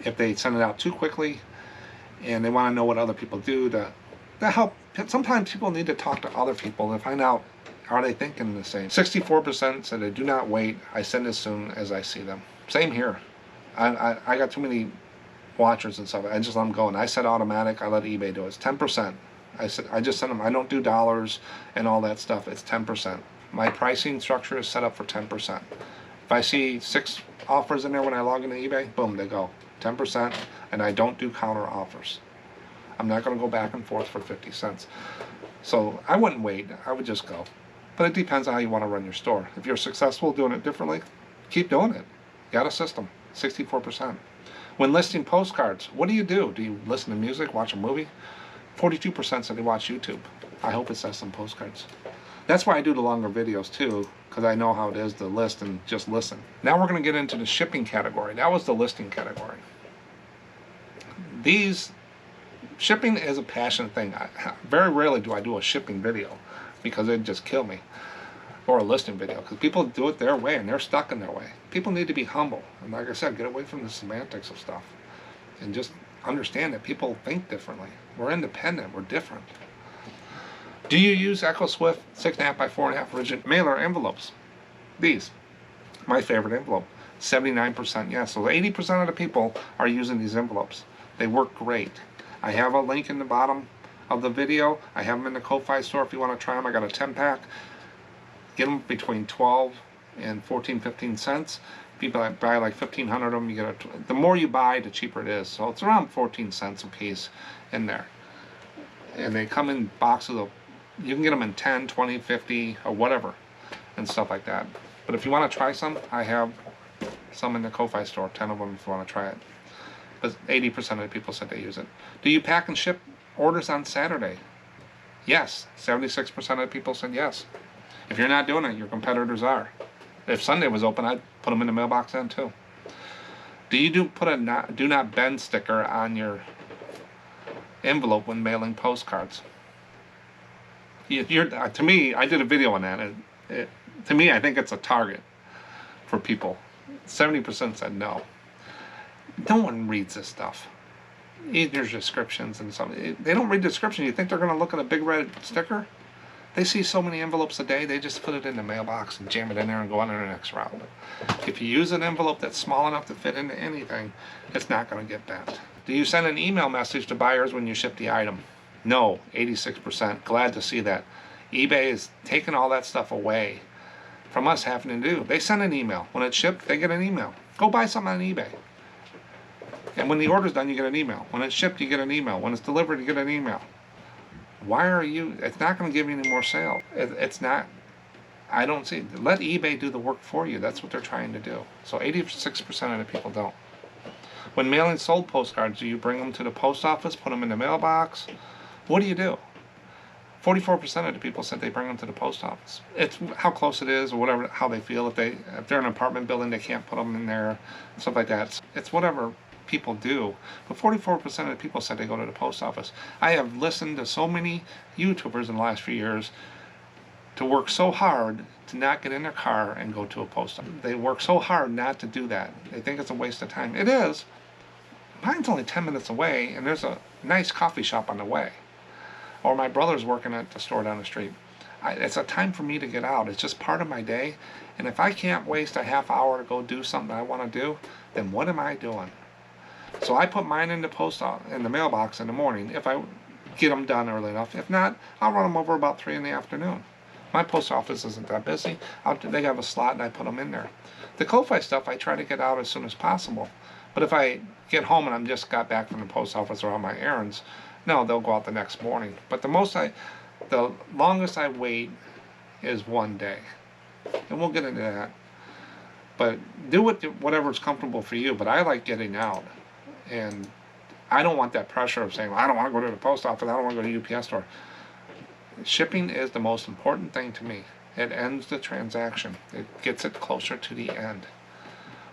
if they send it out too quickly, and they want to know what other people do to help. Sometimes people need to talk to other people to find out, are they thinking the same? 64% said they do not wait. I send as soon as I see them. Same here. I got too many watchers and stuff. I just let them go. And I set automatic. I let eBay do it. It's 10%. I just send them. I don't do dollars and all that stuff. It's 10%. My pricing structure is set up for 10%. If I see 6 offers in there when I log into eBay, boom, they go. 10%. And I don't do counter offers. I'm not going to go back and forth for 50 cents. So I wouldn't wait. I would just go. But it depends on how you want to run your store. If you're successful doing it differently, keep doing it. You got a system. 64%. When listing postcards, what do? Do you listen to music, watch a movie? 42% said they watch YouTube. I hope it says some postcards. That's why I do the longer videos too, because I know how it is to list and just listen. Now we're going to get into the shipping category. That was the listing category. Shipping is a passionate thing. Very rarely do I do a shipping video because it'd just kill me. Or a listing video, because people do it their way and they're stuck in their way. People need to be humble, and like I said, get away from the semantics of stuff and just understand that people think differently. We're independent, we're different. Do you use EchoSwift 6.5 by 4.5 rigid mailer envelopes? These, my favorite envelope. 79% yes. So 80% of the people are using these envelopes. They work great. I have a link in the bottom of the video. I have them in the Ko-Fi store if you want to try them. I got a 10-pack. Get them between 12 and 14, 15 cents. People that buy like 1,500 of them, you get the more you buy, the cheaper it is. So it's around 14 cents a piece in there. And they come in boxes of, you can get them in 10, 20, 50, or whatever, and stuff like that. But if you want to try some, I have some in the Ko-Fi store, 10 of them if you want to try it. But 80% of the people said they use it. Do you pack and ship orders on Saturday? Yes. 76% of the people said yes. If you're not doing it, your competitors are. If Sunday was open, I'd put them in the mailbox then too. Do you put a do not bend sticker on your envelope when mailing postcards? To me, I did a video on that. To me, I think it's a target for people. 70% said no. No one reads this stuff. There's descriptions and something. They don't read description. You think they're going to look at a big red sticker? They see so many envelopes a day, they just put it in the mailbox and jam it in there and go on to the next route. If you use an envelope that's small enough to fit into anything, it's not going to get bent. Do you send an email message to buyers when you ship the item? No, 86%. Glad to see that. eBay is taking all that stuff away from us having to do. They send an email. When it's shipped, they get an email. Go buy something on eBay. And when the order's done, you get an email. When it's shipped, you get an email. When it's delivered, you get an email. Why are you, it's not going to give you any more sale. It's not, I don't see, let eBay do the work for you. That's what they're trying to do. So 86% of the people don't. When mailing sold postcards, do you bring them to the post office, put them in the mailbox? What do you do? 44% of the people said they bring them to the post office. It's how close it is or whatever, how they feel. If they're in an apartment building, they can't put them in there, stuff like that. It's whatever people do, but 44% of the people said they go to the post office. I have listened to so many YouTubers in the last few years to work so hard to not get in their car and go to a post office. They work so hard not to do that. They think it's a waste of time. It is. Mine's only 10 minutes away, and there's a nice coffee shop on the way. Or my brother's working at the store down the street. It's a time for me to get out. It's just part of my day, and if I can't waste a half hour to go do something I want to do, then what am I doing? So I put mine in the mailbox in the morning if I get them done early enough. If not, I'll run them over about 3 in the afternoon. My post office isn't that busy. They have a slot and I put them in there. The Ko-Fi stuff I try to get out as soon as possible. But if I get home and I'm just got back from the post office or on my errands, no, they'll go out the next morning. But the longest I wait is 1 day. And we'll get into that. But do whatever's comfortable for you. But I like getting out, and I don't want that pressure of saying, well, I don't want to go to the post office, I don't want to go to the UPS store. Shipping is the most important thing to me. It ends the transaction. It gets it closer to the end.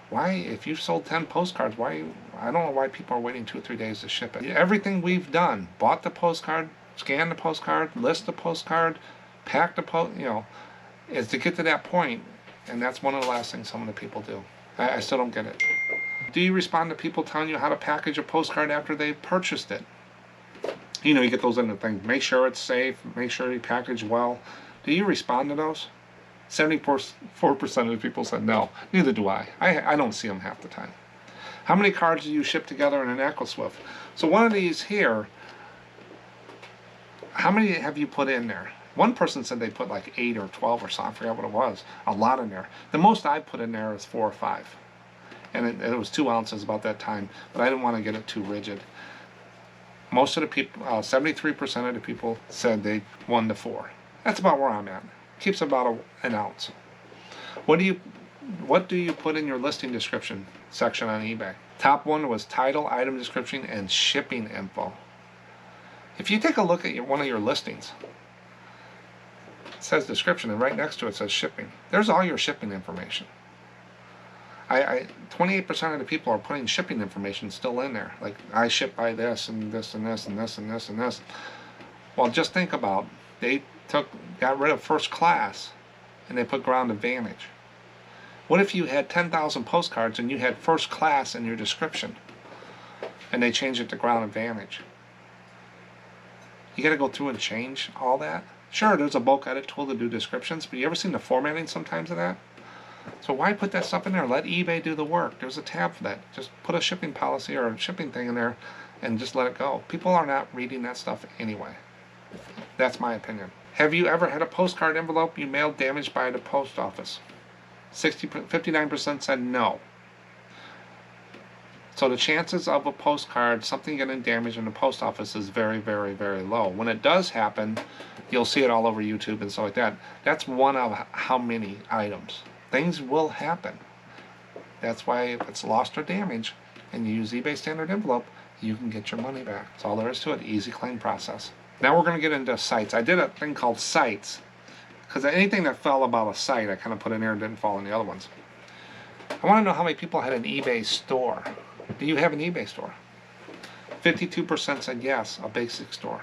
Why, if you've sold 10 postcards, I don't know why people are waiting 2 or 3 days to ship it. Everything we've done, bought the postcard, scanned the postcard, list the postcard, packed the is to get to that point, and that's one of the last things some of the people do. I still don't get it. Do you respond to people telling you how to package a postcard after they've purchased it? You know, you get those in the thing. Make sure it's safe. Make sure you package well. Do you respond to those? 74% of the people said no. Neither do I. I don't see them half the time. How many cards do you ship together in an EchoSwift? So one of these here, how many have you put in there? One person said they put like 8 or 12 or something. I forgot what it was. A lot in there. The most I put in there is 4 or 5. And it was 2 ounces about that time, but I didn't want to get it too rigid. Most of the people, 73% of the people said they 1 to 4. That's about where I'm at. Keeps about an ounce. What do you put in your listing description section on eBay? Top one was title, item description, and shipping info. If you take a look at one of your listings, it says description, and right next to it says shipping. There's all your shipping information. 28% of the people are putting shipping information still in there. Like, I ship by this and this and this and this and this and this. Well, just think about, they got rid of first class and they put ground advantage. What if you had 10,000 postcards and you had first class in your description and they changed it to ground advantage? You got to go through and change all that? Sure, there's a bulk edit tool to do descriptions, but you ever seen the formatting sometimes of that? So why put that stuff in there? Let eBay do the work. There's a tab for that. Just put a shipping policy or a shipping thing in there and just let it go. People are not reading that stuff anyway. That's my opinion. Have you ever had a postcard envelope you mailed damaged by the post office? 59% said no. So the chances of a postcard, something getting damaged in the post office, is very, very, very low. When it does happen, you'll see it all over YouTube and stuff like that. That's one of how many items. Things will happen. That's why if it's lost or damaged and you use eBay standard envelope, you can get your money back. That's all there is to it. Easy claim process. Now we're going to get into sites. I did a thing called sites because anything that fell about a site I kind of put in there and didn't fall in the other ones. I want to know how many people had an eBay store. Do you have an eBay store? 52% said yes, a basic store.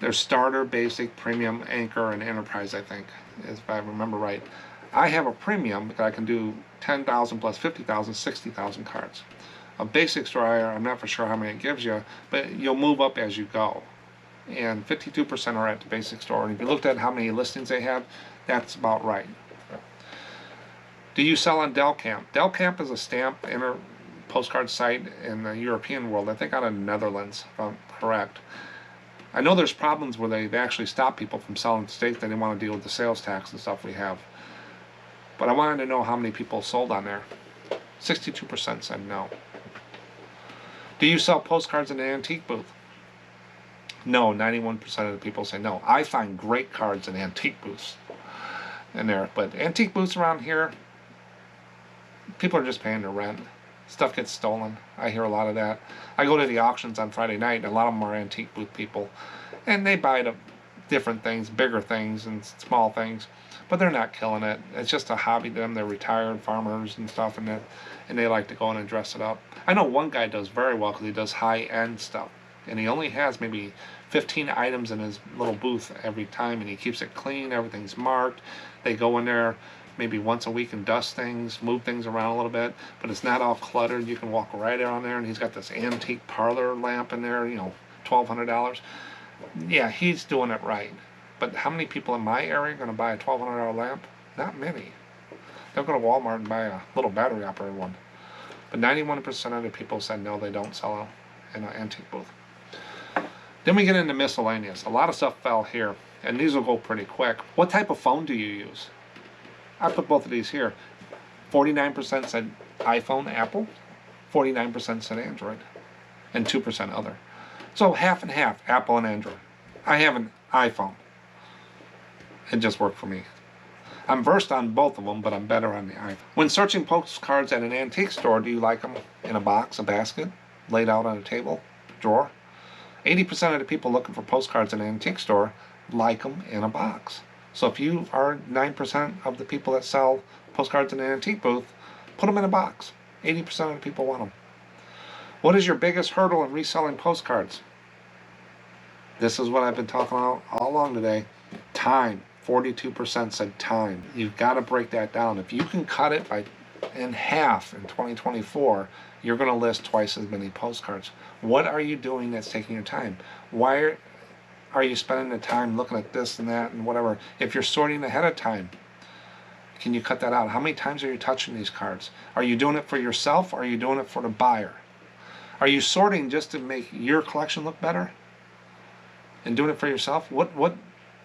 There's starter, basic, premium, anchor, and enterprise, I think, if I remember right. I have a premium that I can do 10,000 plus 50,000, 60,000 cards. A basic store, I'm not for sure how many it gives you, but you'll move up as you go. And 52% are at the basic store. And if you looked at how many listings they have, that's about right. Do you sell on Delcamp? Delcamp is a stamp postcard site in the European world, I think out of the Netherlands, if I'm correct. I know there's problems where they've actually stopped people from selling to states. They didn't want to deal with the sales tax and stuff we have. But I wanted to know how many people sold on there. 62% said no. Do you sell postcards in an antique booth? No, 91% of the people say no. I find great cards in antique booths in there. But antique booths around here, people are just paying their rent. Stuff gets stolen. I hear a lot of that. I go to the auctions on Friday night, and a lot of them are antique booth people. And they buy the different things, bigger things and small things. But they're not killing it. It's just a hobby to them. They're retired farmers and stuff, and they like to go in and dress it up. I know one guy does very well because he does high-end stuff. And he only has maybe 15 items in his little booth every time, and he keeps it clean. Everything's marked. They go in there maybe once a week and dust things, move things around a little bit, but it's not all cluttered. You can walk right around there, and he's got this antique parlor lamp in there, $1,200. Yeah, he's doing it right. But how many people in my area are going to buy a $1,200 lamp? Not many. They'll go to Walmart and buy a little battery operated one. But 91% of the people said no, they don't sell in an antique booth. Then we get into miscellaneous. A lot of stuff fell here, and these will go pretty quick. What type of phone do you use? I put both of these here. 49% said iPhone, Apple. 49% said Android. And 2% other. So half and half, Apple and Android. I have an iPhone. It just worked for me. I'm versed on both of them, but I'm better on the iPhone. When searching postcards at an antique store, do you like them in a box, a basket, laid out on a table, drawer? 80% of the people looking for postcards in an antique store like them in a box. So if you are 9% of the people that sell postcards in an antique booth, put them in a box. 80% of the people want them. What is your biggest hurdle in reselling postcards? This is what I've been talking about all along today. Time. 42% said time. You've got to break that down. If you can cut it in half in 2024, you're going to list twice as many postcards. What are you doing that's taking your time? Why are you spending the time looking at this and that and whatever? If you're sorting ahead of time, can you cut that out? How many times are you touching these cards? Are you doing it for yourself or are you doing it for the buyer? Are you sorting just to make your collection look better and doing it for yourself?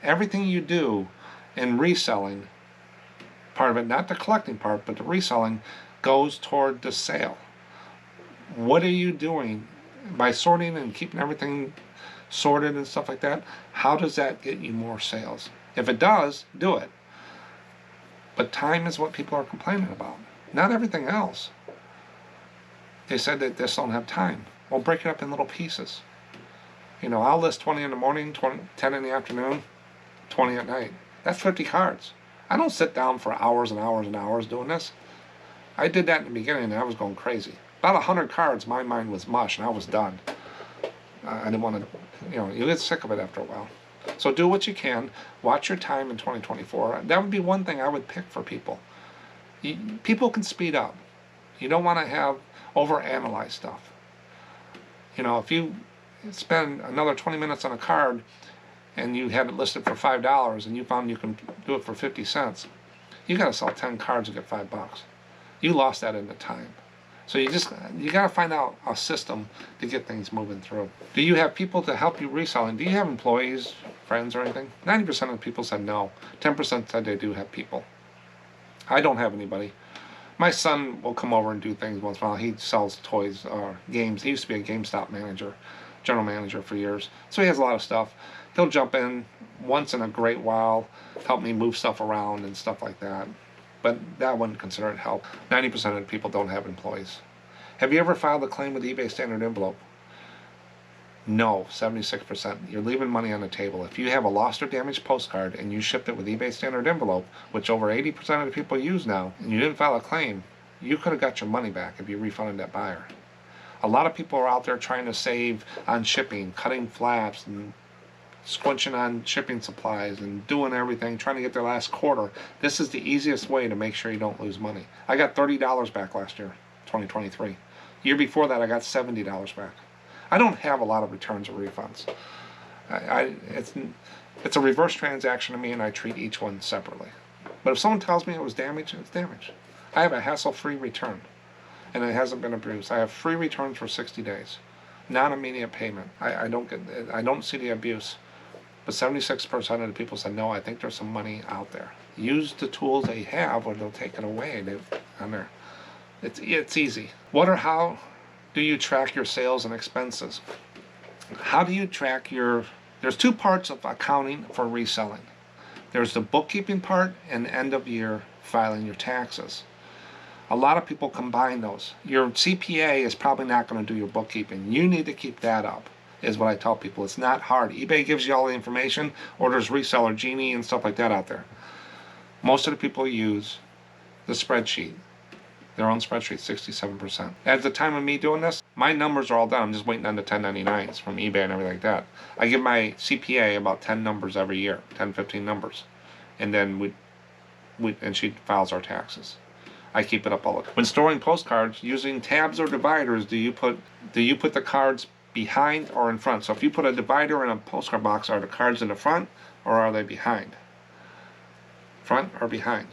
Everything you do in reselling, part of it, not the collecting part, but the reselling, goes toward the sale. What are you doing by sorting and keeping everything sorted and stuff like that? How does that get you more sales? If it does, do it. But time is what people are complaining about, not everything else. They said that they just don't have time. Well, break it up in little pieces. I'll list 20 in the morning, 10 in the afternoon, 20 at night. That's 50 cards. I don't sit down for hours and hours and hours doing this. I did that in the beginning and I was going crazy. About 100 cards, my mind was mush and I was done. I didn't want to, you get sick of it after a while. So do what you can. Watch your time in 2024. That would be one thing I would pick for people. People can speed up. You don't want to overanalyze stuff. If you spend another 20 minutes on a card and you had it listed for $5 and you found you can do it for 50 cents, you got to sell 10 cards and get $5. You lost that in the time. So you got to find out a system to get things moving through. Do you have people to help you reselling? Do you have employees, friends, or anything? 90% of the people said no. 10% said they do have people. I don't have anybody. My son will come over and do things once in a while. He sells toys or games. He used to be a GameStop manager, general manager for years. So he has a lot of stuff. He'll jump in once in a great while, help me move stuff around and stuff like that. But that wouldn't consider it help. 90% of the people don't have employees. Have you ever filed a claim with eBay Standard Envelope? No, 76%. You're leaving money on the table. If you have a lost or damaged postcard and you shipped it with eBay Standard Envelope, which over 80% of the people use now, and you didn't file a claim, you could have got your money back if you refunded that buyer. A lot of people are out there trying to save on shipping, cutting flaps and squinching on shipping supplies and doing everything, trying to get their last quarter. This is the easiest way to make sure you don't lose money. I got $30 back last year, 2023. Year before that, I got $70 back. I don't have a lot of returns or refunds. It's a reverse transaction to me, and I treat each one separately. But if someone tells me it was damaged, it's damaged. I have a hassle-free return, and it hasn't been abused. I have free returns for 60 days, non-immediate payment. I don't see the abuse. But 76% of the people said, no, I think there's some money out there. Use the tools they have or they'll take it away. It's easy. What or how do you track your sales and expenses? How do you track there's two parts of accounting for reselling. There's the bookkeeping part and end of year filing your taxes. A lot of people combine those. Your CPA is probably not going to do your bookkeeping. You need to keep that up, is what I tell people. It's not hard. eBay gives you all the information, or there's Reseller Genie and stuff like that out there. Most of the people use the spreadsheet, their own spreadsheet, 67%. At the time of me doing this, my numbers are all done. I'm just waiting on the 1099s from eBay and everything like that. I give my CPA about 10 numbers every year, 10, 15 numbers. And then and she files our taxes. I keep it up all the time. When storing postcards, using tabs or dividers, do you put the cards behind or in front? So if you put a divider in a postcard box, are the cards in the front or are they behind? Front or behind?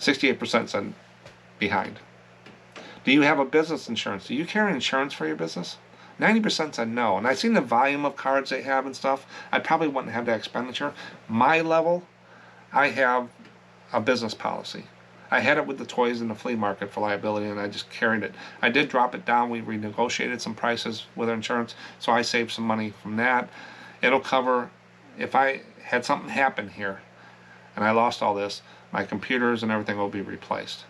68% said behind. Do you have a business insurance? Do you carry insurance for your business? 90% said no. And I've seen the volume of cards they have and stuff. I probably wouldn't have that expenditure. My level, I have a business policy. I had it with the toys in the flea market for liability, and I just carried it. I did drop it down. We renegotiated some prices with our insurance, so I saved some money from that. It'll cover if I had something happen here and I lost all this. My computers and everything will be replaced.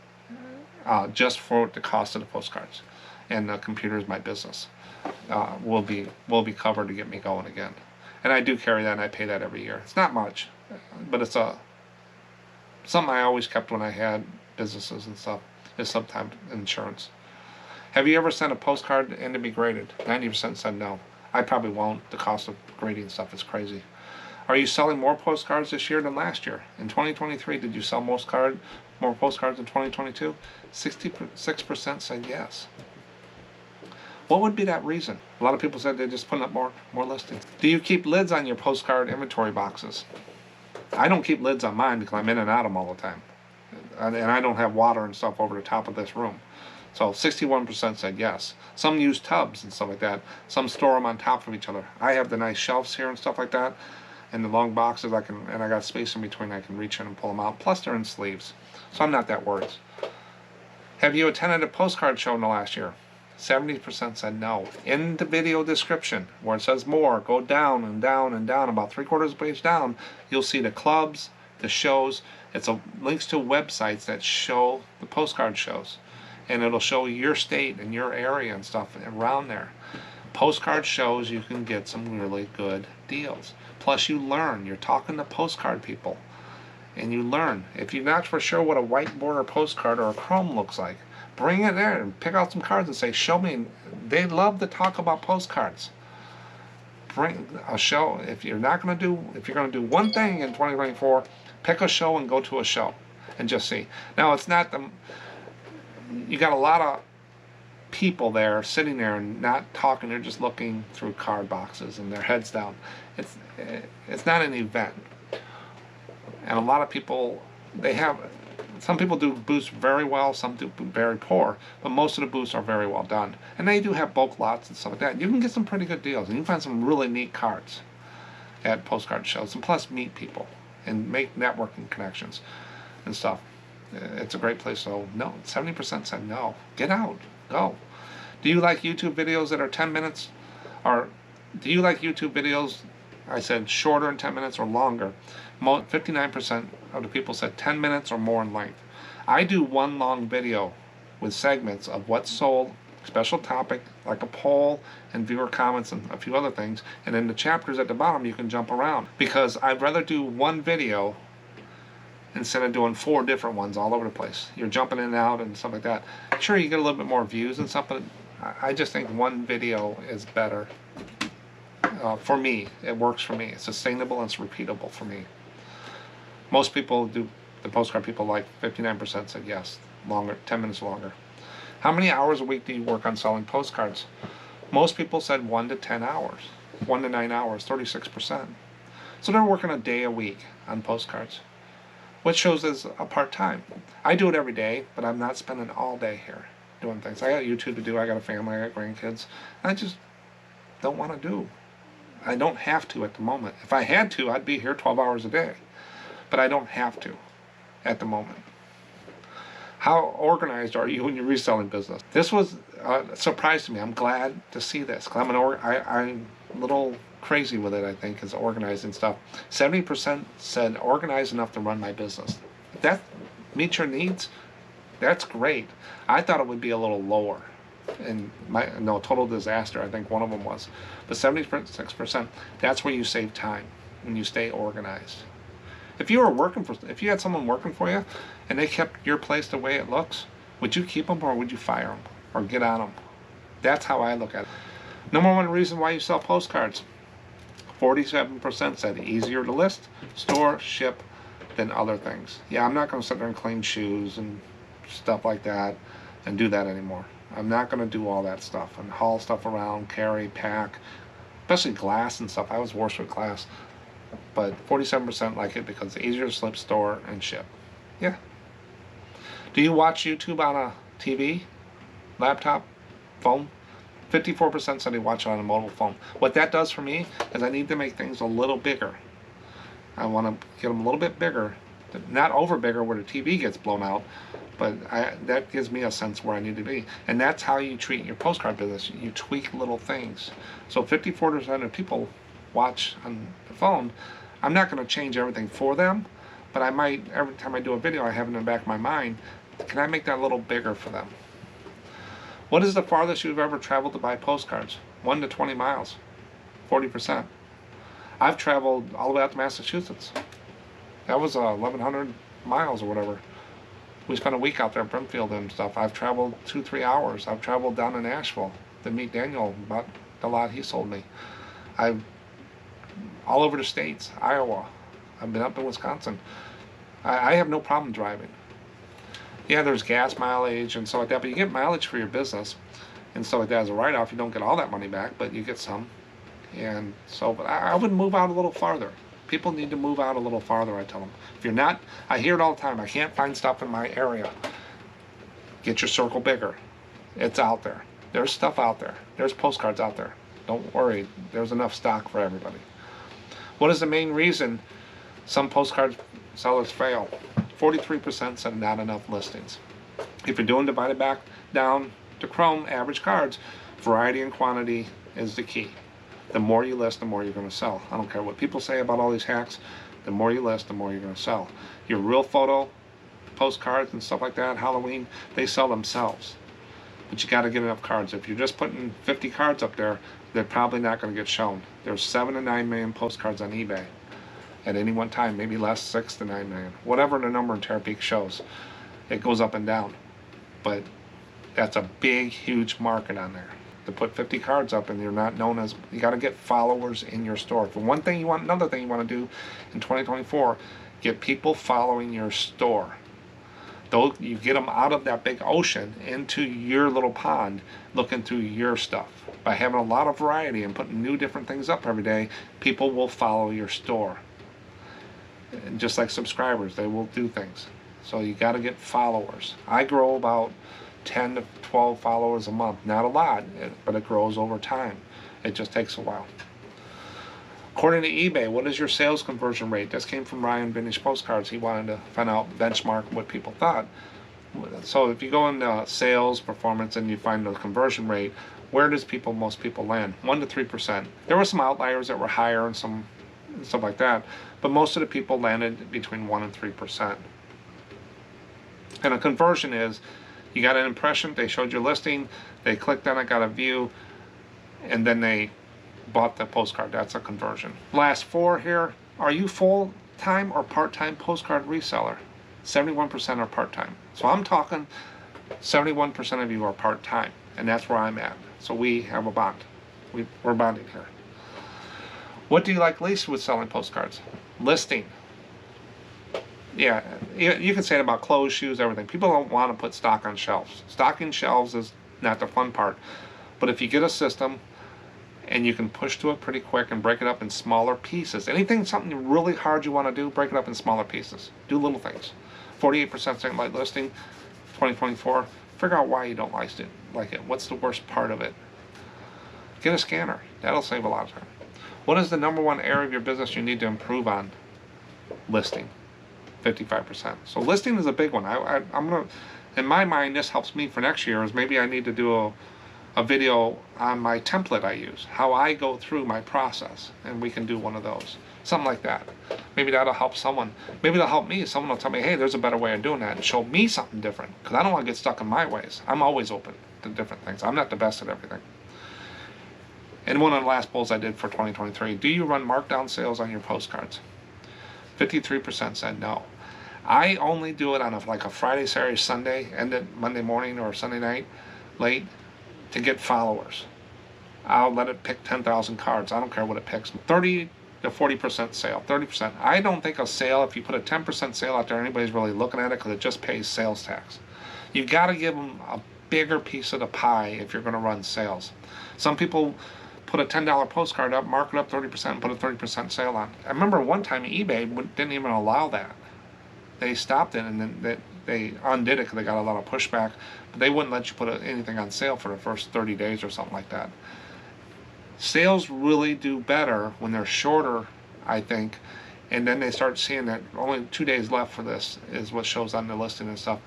Just for the cost of the postcards. And the computer is my business. Will be covered to get me going again. And I do carry that, and I pay that every year. It's not much, but it's something I always kept when I had businesses and stuff. Is sometimes insurance. Have you ever sent a postcard in to be graded? 90% said no. I probably won't. The cost of grading stuff is crazy. Are you selling more postcards this year than last year? In 2023, did you sell more postcards than 2022? 66% said yes. What would be that reason? A lot of people said they're just putting up more listings. Do you keep lids on your postcard inventory boxes? I don't keep lids on mine because I'm in and out of them all the time. And I don't have water and stuff over the top of this room. So 61% said yes. Some use tubs and stuff like that. Some store them on top of each other. I have the nice shelves here and stuff like that. And the long boxes, and I got space in between, I can reach in and pull them out. Plus they're in sleeves. So I'm not that worried. Have you attended a postcard show in the last year? 70% said no. In the video description, where it says more, go down and down and down, about 3/4 of the page down, you'll see the clubs, the shows. It's links to websites that show the postcard shows. And it'll show your state and your area and stuff around there. Postcard shows, you can get some really good deals. Plus you learn. You're talking to postcard people. And you learn. If you're not for sure what a white border postcard or a chrome looks like, bring it there and pick out some cards and say, show me. They love to talk about postcards. Bring a show. If you're going to do one thing in 2024, pick a show and go to a show and just see. Now it's not you got a lot of people there sitting there and not talking. They're just looking through card boxes and their heads down. It's not an event. And a lot of people, some people do booths very well, some do very poor, but most of the booths are very well done. And they do have bulk lots and stuff like that. You can get some pretty good deals, and you can find some really neat cards at postcard shows, and plus meet people and make networking connections and stuff. It's a great place. So no, 70% said no. Get out, go. Do you like YouTube videos that are 10 minutes? Or do you like YouTube videos, I said, shorter than 10 minutes or longer? 59% of the people said 10 minutes or more in length. I do one long video with segments of what's sold, special topic, like a poll and viewer comments and a few other things. And in the chapters at the bottom, you can jump around. Because I'd rather do one video instead of doing 4 different ones all over the place. You're jumping in and out and stuff like that. Sure, you get a little bit more views and stuff, but I just think one video is better. For me, it works for me. It's sustainable and it's repeatable for me. Most people do, the postcard people, like 59% said yes, longer, 10 minutes longer. How many hours a week do you work on selling postcards? Most people said 1 to 10 hours, 1 to 9 hours, 36%. So they're working a day a week on postcards, which shows as a part-time. I do it every day, but I'm not spending all day here doing things. I got YouTube to do, I got a family, I got grandkids. I just don't want to do. I don't have to at the moment. If I had to, I'd be here 12 hours a day. But I don't have to at the moment. How organized are you in your reselling business? This was a surprise to me. I'm glad to see this. Cause I'm a little crazy with it, I think, is organized and stuff. 70% said organized enough to run my business. If that meets your needs, that's great. I thought it would be a little lower. And total disaster, I think one of them was. But 76%, that's where you save time, when you stay organized. If you had someone working for you, and they kept your place the way it looks, would you keep them or would you fire them or get on them? That's how I look at it. Number one reason why you sell postcards. 47% said easier to list, store, ship than other things. Yeah, I'm not going to sit there and clean shoes and stuff like that and do that anymore. I'm not going to do all that stuff and haul stuff around, carry, pack, especially glass and stuff. I was worse with glass. But 47% like it because it's easier to slip, store, and ship. Yeah. Do you watch YouTube on a TV, laptop, phone? 54% said they watch it on a mobile phone. What that does for me is I need to make things a little bigger. I want to get them a little bit bigger. Not over bigger where the TV gets blown out, but that gives me a sense where I need to be. And that's how you treat your postcard business. You tweak little things. So 54% of people watch on the phone. I'm not going to change everything for them, but I might, every time I do a video, I have in the back of my mind, can I make that a little bigger for them? What is the farthest you've ever traveled to buy postcards? 1 to 20 miles, 40%. I've traveled all the way out to Massachusetts. That was 1,100 miles or whatever. We spent a week out there at Brimfield and stuff. I've traveled 2-3 hours. I've traveled down to Nashville to meet Daniel about the lot he sold me. I've all over the states, Iowa. I've been up in Wisconsin. I have no problem driving. Yeah, there's gas mileage and stuff like that, but you get mileage for your business and stuff like that as a write-off. You don't get all that money back, but you get some. And so, but I would move out a little farther. People need to move out a little farther, I tell them. If you're not, I hear it all the time, I can't find stuff in my area. Get your circle bigger. It's out there. There's stuff out there. There's postcards out there. Don't worry, there's enough stock for everybody. What is the main reason some postcard sellers fail? 43% said not enough listings. If you're doing divided back down to Chrome average cards, variety and quantity is the key. The more you list, the more you're going to sell. I don't care what people say about all these hacks. The more you list, the more you're going to sell. Your real photo postcards and stuff like that, Halloween, they sell themselves. But you got to get enough cards. If you're just putting 50 cards up there, they're probably not going to get shown. There's 7 to 9 million postcards on eBay at any one time, maybe less, 6 to 9 million. Whatever the number in Terapeak shows, it goes up and down. But that's a big, huge market on there. To put 50 cards up and you're not known as, you got to get followers in your store. For one thing you want, another thing you want to do in 2024, get people following your store. Though you get them out of that big ocean into your little pond, looking through your stuff. By having a lot of variety and putting new different things up every day, people will follow your store. And just like subscribers, they will do things. So you got to get followers. I grow about 10 to 12 followers a month. Not a lot, but it grows over time. It just takes a while. According to eBay, what is your sales conversion rate? This came from Ryan Vintage Postcards. He wanted to find out, benchmark what people thought. So if you go into sales, performance, and you find the conversion rate, where does most people land? 1 to 3%. There were some outliers that were higher and some stuff like that, but most of the people landed between 1 and 3%. And a conversion is, you got an impression, they showed your listing, they clicked on it, got a view, and then they bought the postcard. That's a conversion. Last 4 here, are you full-time or part-time postcard reseller? 71% are part-time. So I'm talking 71% of you are part-time, and that's where I'm at. So we have a bond. We're bonding here. What do you like least with selling postcards? Listing. Yeah, you can say it about clothes, shoes, everything. People don't want to put stock on shelves. Stocking shelves is not the fun part. But if you get a system and you can push to it pretty quick and break it up in smaller pieces. Something really hard you want to do, break it up in smaller pieces. Do little things. 48% saying like listing, 2024. Figure out why you don't like it. What's the worst part of it? Get a scanner. That'll save a lot of time. What is the number one area of your business you need to improve on? Listing. 55%. So listing is a big one. I'm gonna, in my mind, this helps me for next year. Is maybe I need to do a video on my template I use, how I go through my process, and we can do one of those, something like that. Maybe that'll help someone. Maybe it'll help me. Someone will tell me, hey, there's a better way of doing that, and show me something different, because I don't want to get stuck in my ways. I'm always open to different things. I'm not the best at everything. And one of the last polls I did for 2023, do you run markdown sales on your postcards? 53% said no. I only do it on like a Friday, Saturday, Sunday, and then Monday morning or Sunday night, late, to get followers. I'll let it pick 10,000 cards. I don't care what it picks. 30 to 40% sale, 30%. I don't think a sale, if you put a 10% sale out there, anybody's really looking at it because it just pays sales tax. You've got to give them a bigger piece of the pie if you're going to run sales. Some people put a $10 postcard up, mark it up 30%, and put a 30% sale on. I remember one time eBay didn't even allow that. They stopped it, and then they undid it because they got a lot of pushback, but they wouldn't let you put anything on sale for the first 30 days or something like that. Sales really do better when they're shorter, I think, and then they start seeing that only 2 days left for this is what shows on the listing and stuff.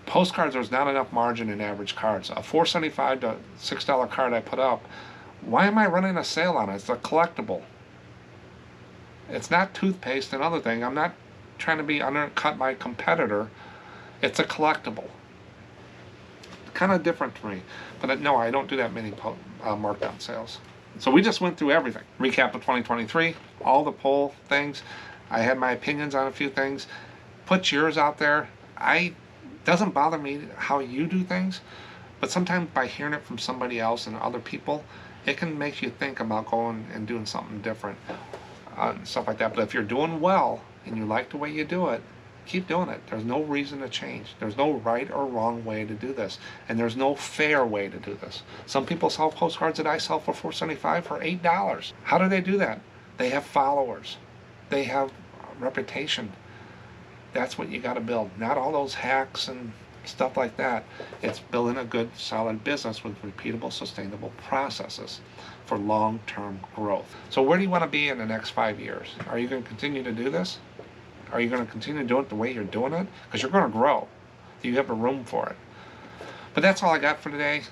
Postcards, there's not enough margin in average cards. A $4.75 to $6 card I put up, why am I running a sale on it? It's a collectible. It's not toothpaste. Another thing, I'm not trying to be undercut by a competitor. It's a collectible. Kind of different to me. But no, I don't do that many markdown sales. So we just went through everything. Recap of 2023, all the poll things. I had my opinions on a few things. Put yours out there. Doesn't bother me how you do things, but sometimes by hearing it from somebody else and other people, it can make you think about going and doing something different, stuff like that. But if you're doing well and you like the way you do it, keep doing it. There's no reason to change. There's no right or wrong way to do this, and there's no fair way to do this. Some people sell postcards that I sell for $4.75 for $8. How do they do that? They have followers. They have reputation. That's what you got to build. Not all those hacks and stuff like that. It's building a good, solid business with repeatable, sustainable processes for long-term growth. So where do you want to be in the next 5 years? Are you going to continue to do this? Are you going to continue to do it the way you're doing it? Because you're going to grow. You have a room for it. But that's all I got for today.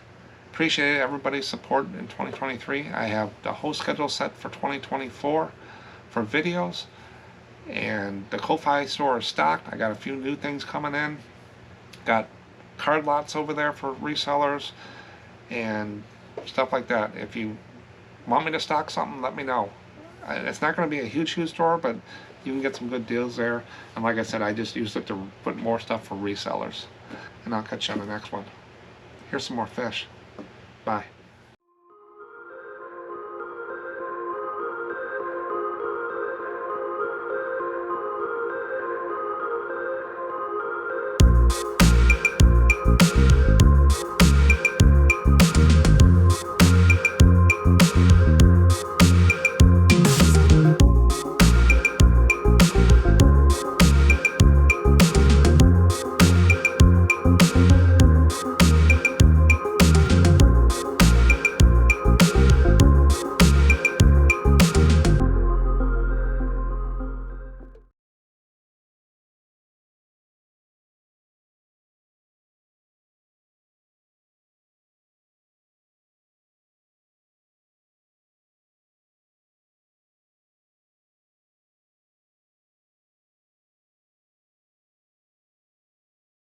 Appreciate everybody's support in 2023. I have the whole schedule set for 2024 for videos. And the Ko-Fi store is stocked. I got a few new things coming in. Got card lots over there for resellers and stuff like that. If you want me to stock something, let me know. It's not going to be a huge store, but you can get some good deals there. And like I said, I just used it to put more stuff for resellers. And I'll catch you on the next one. Here's some more fish. Bye.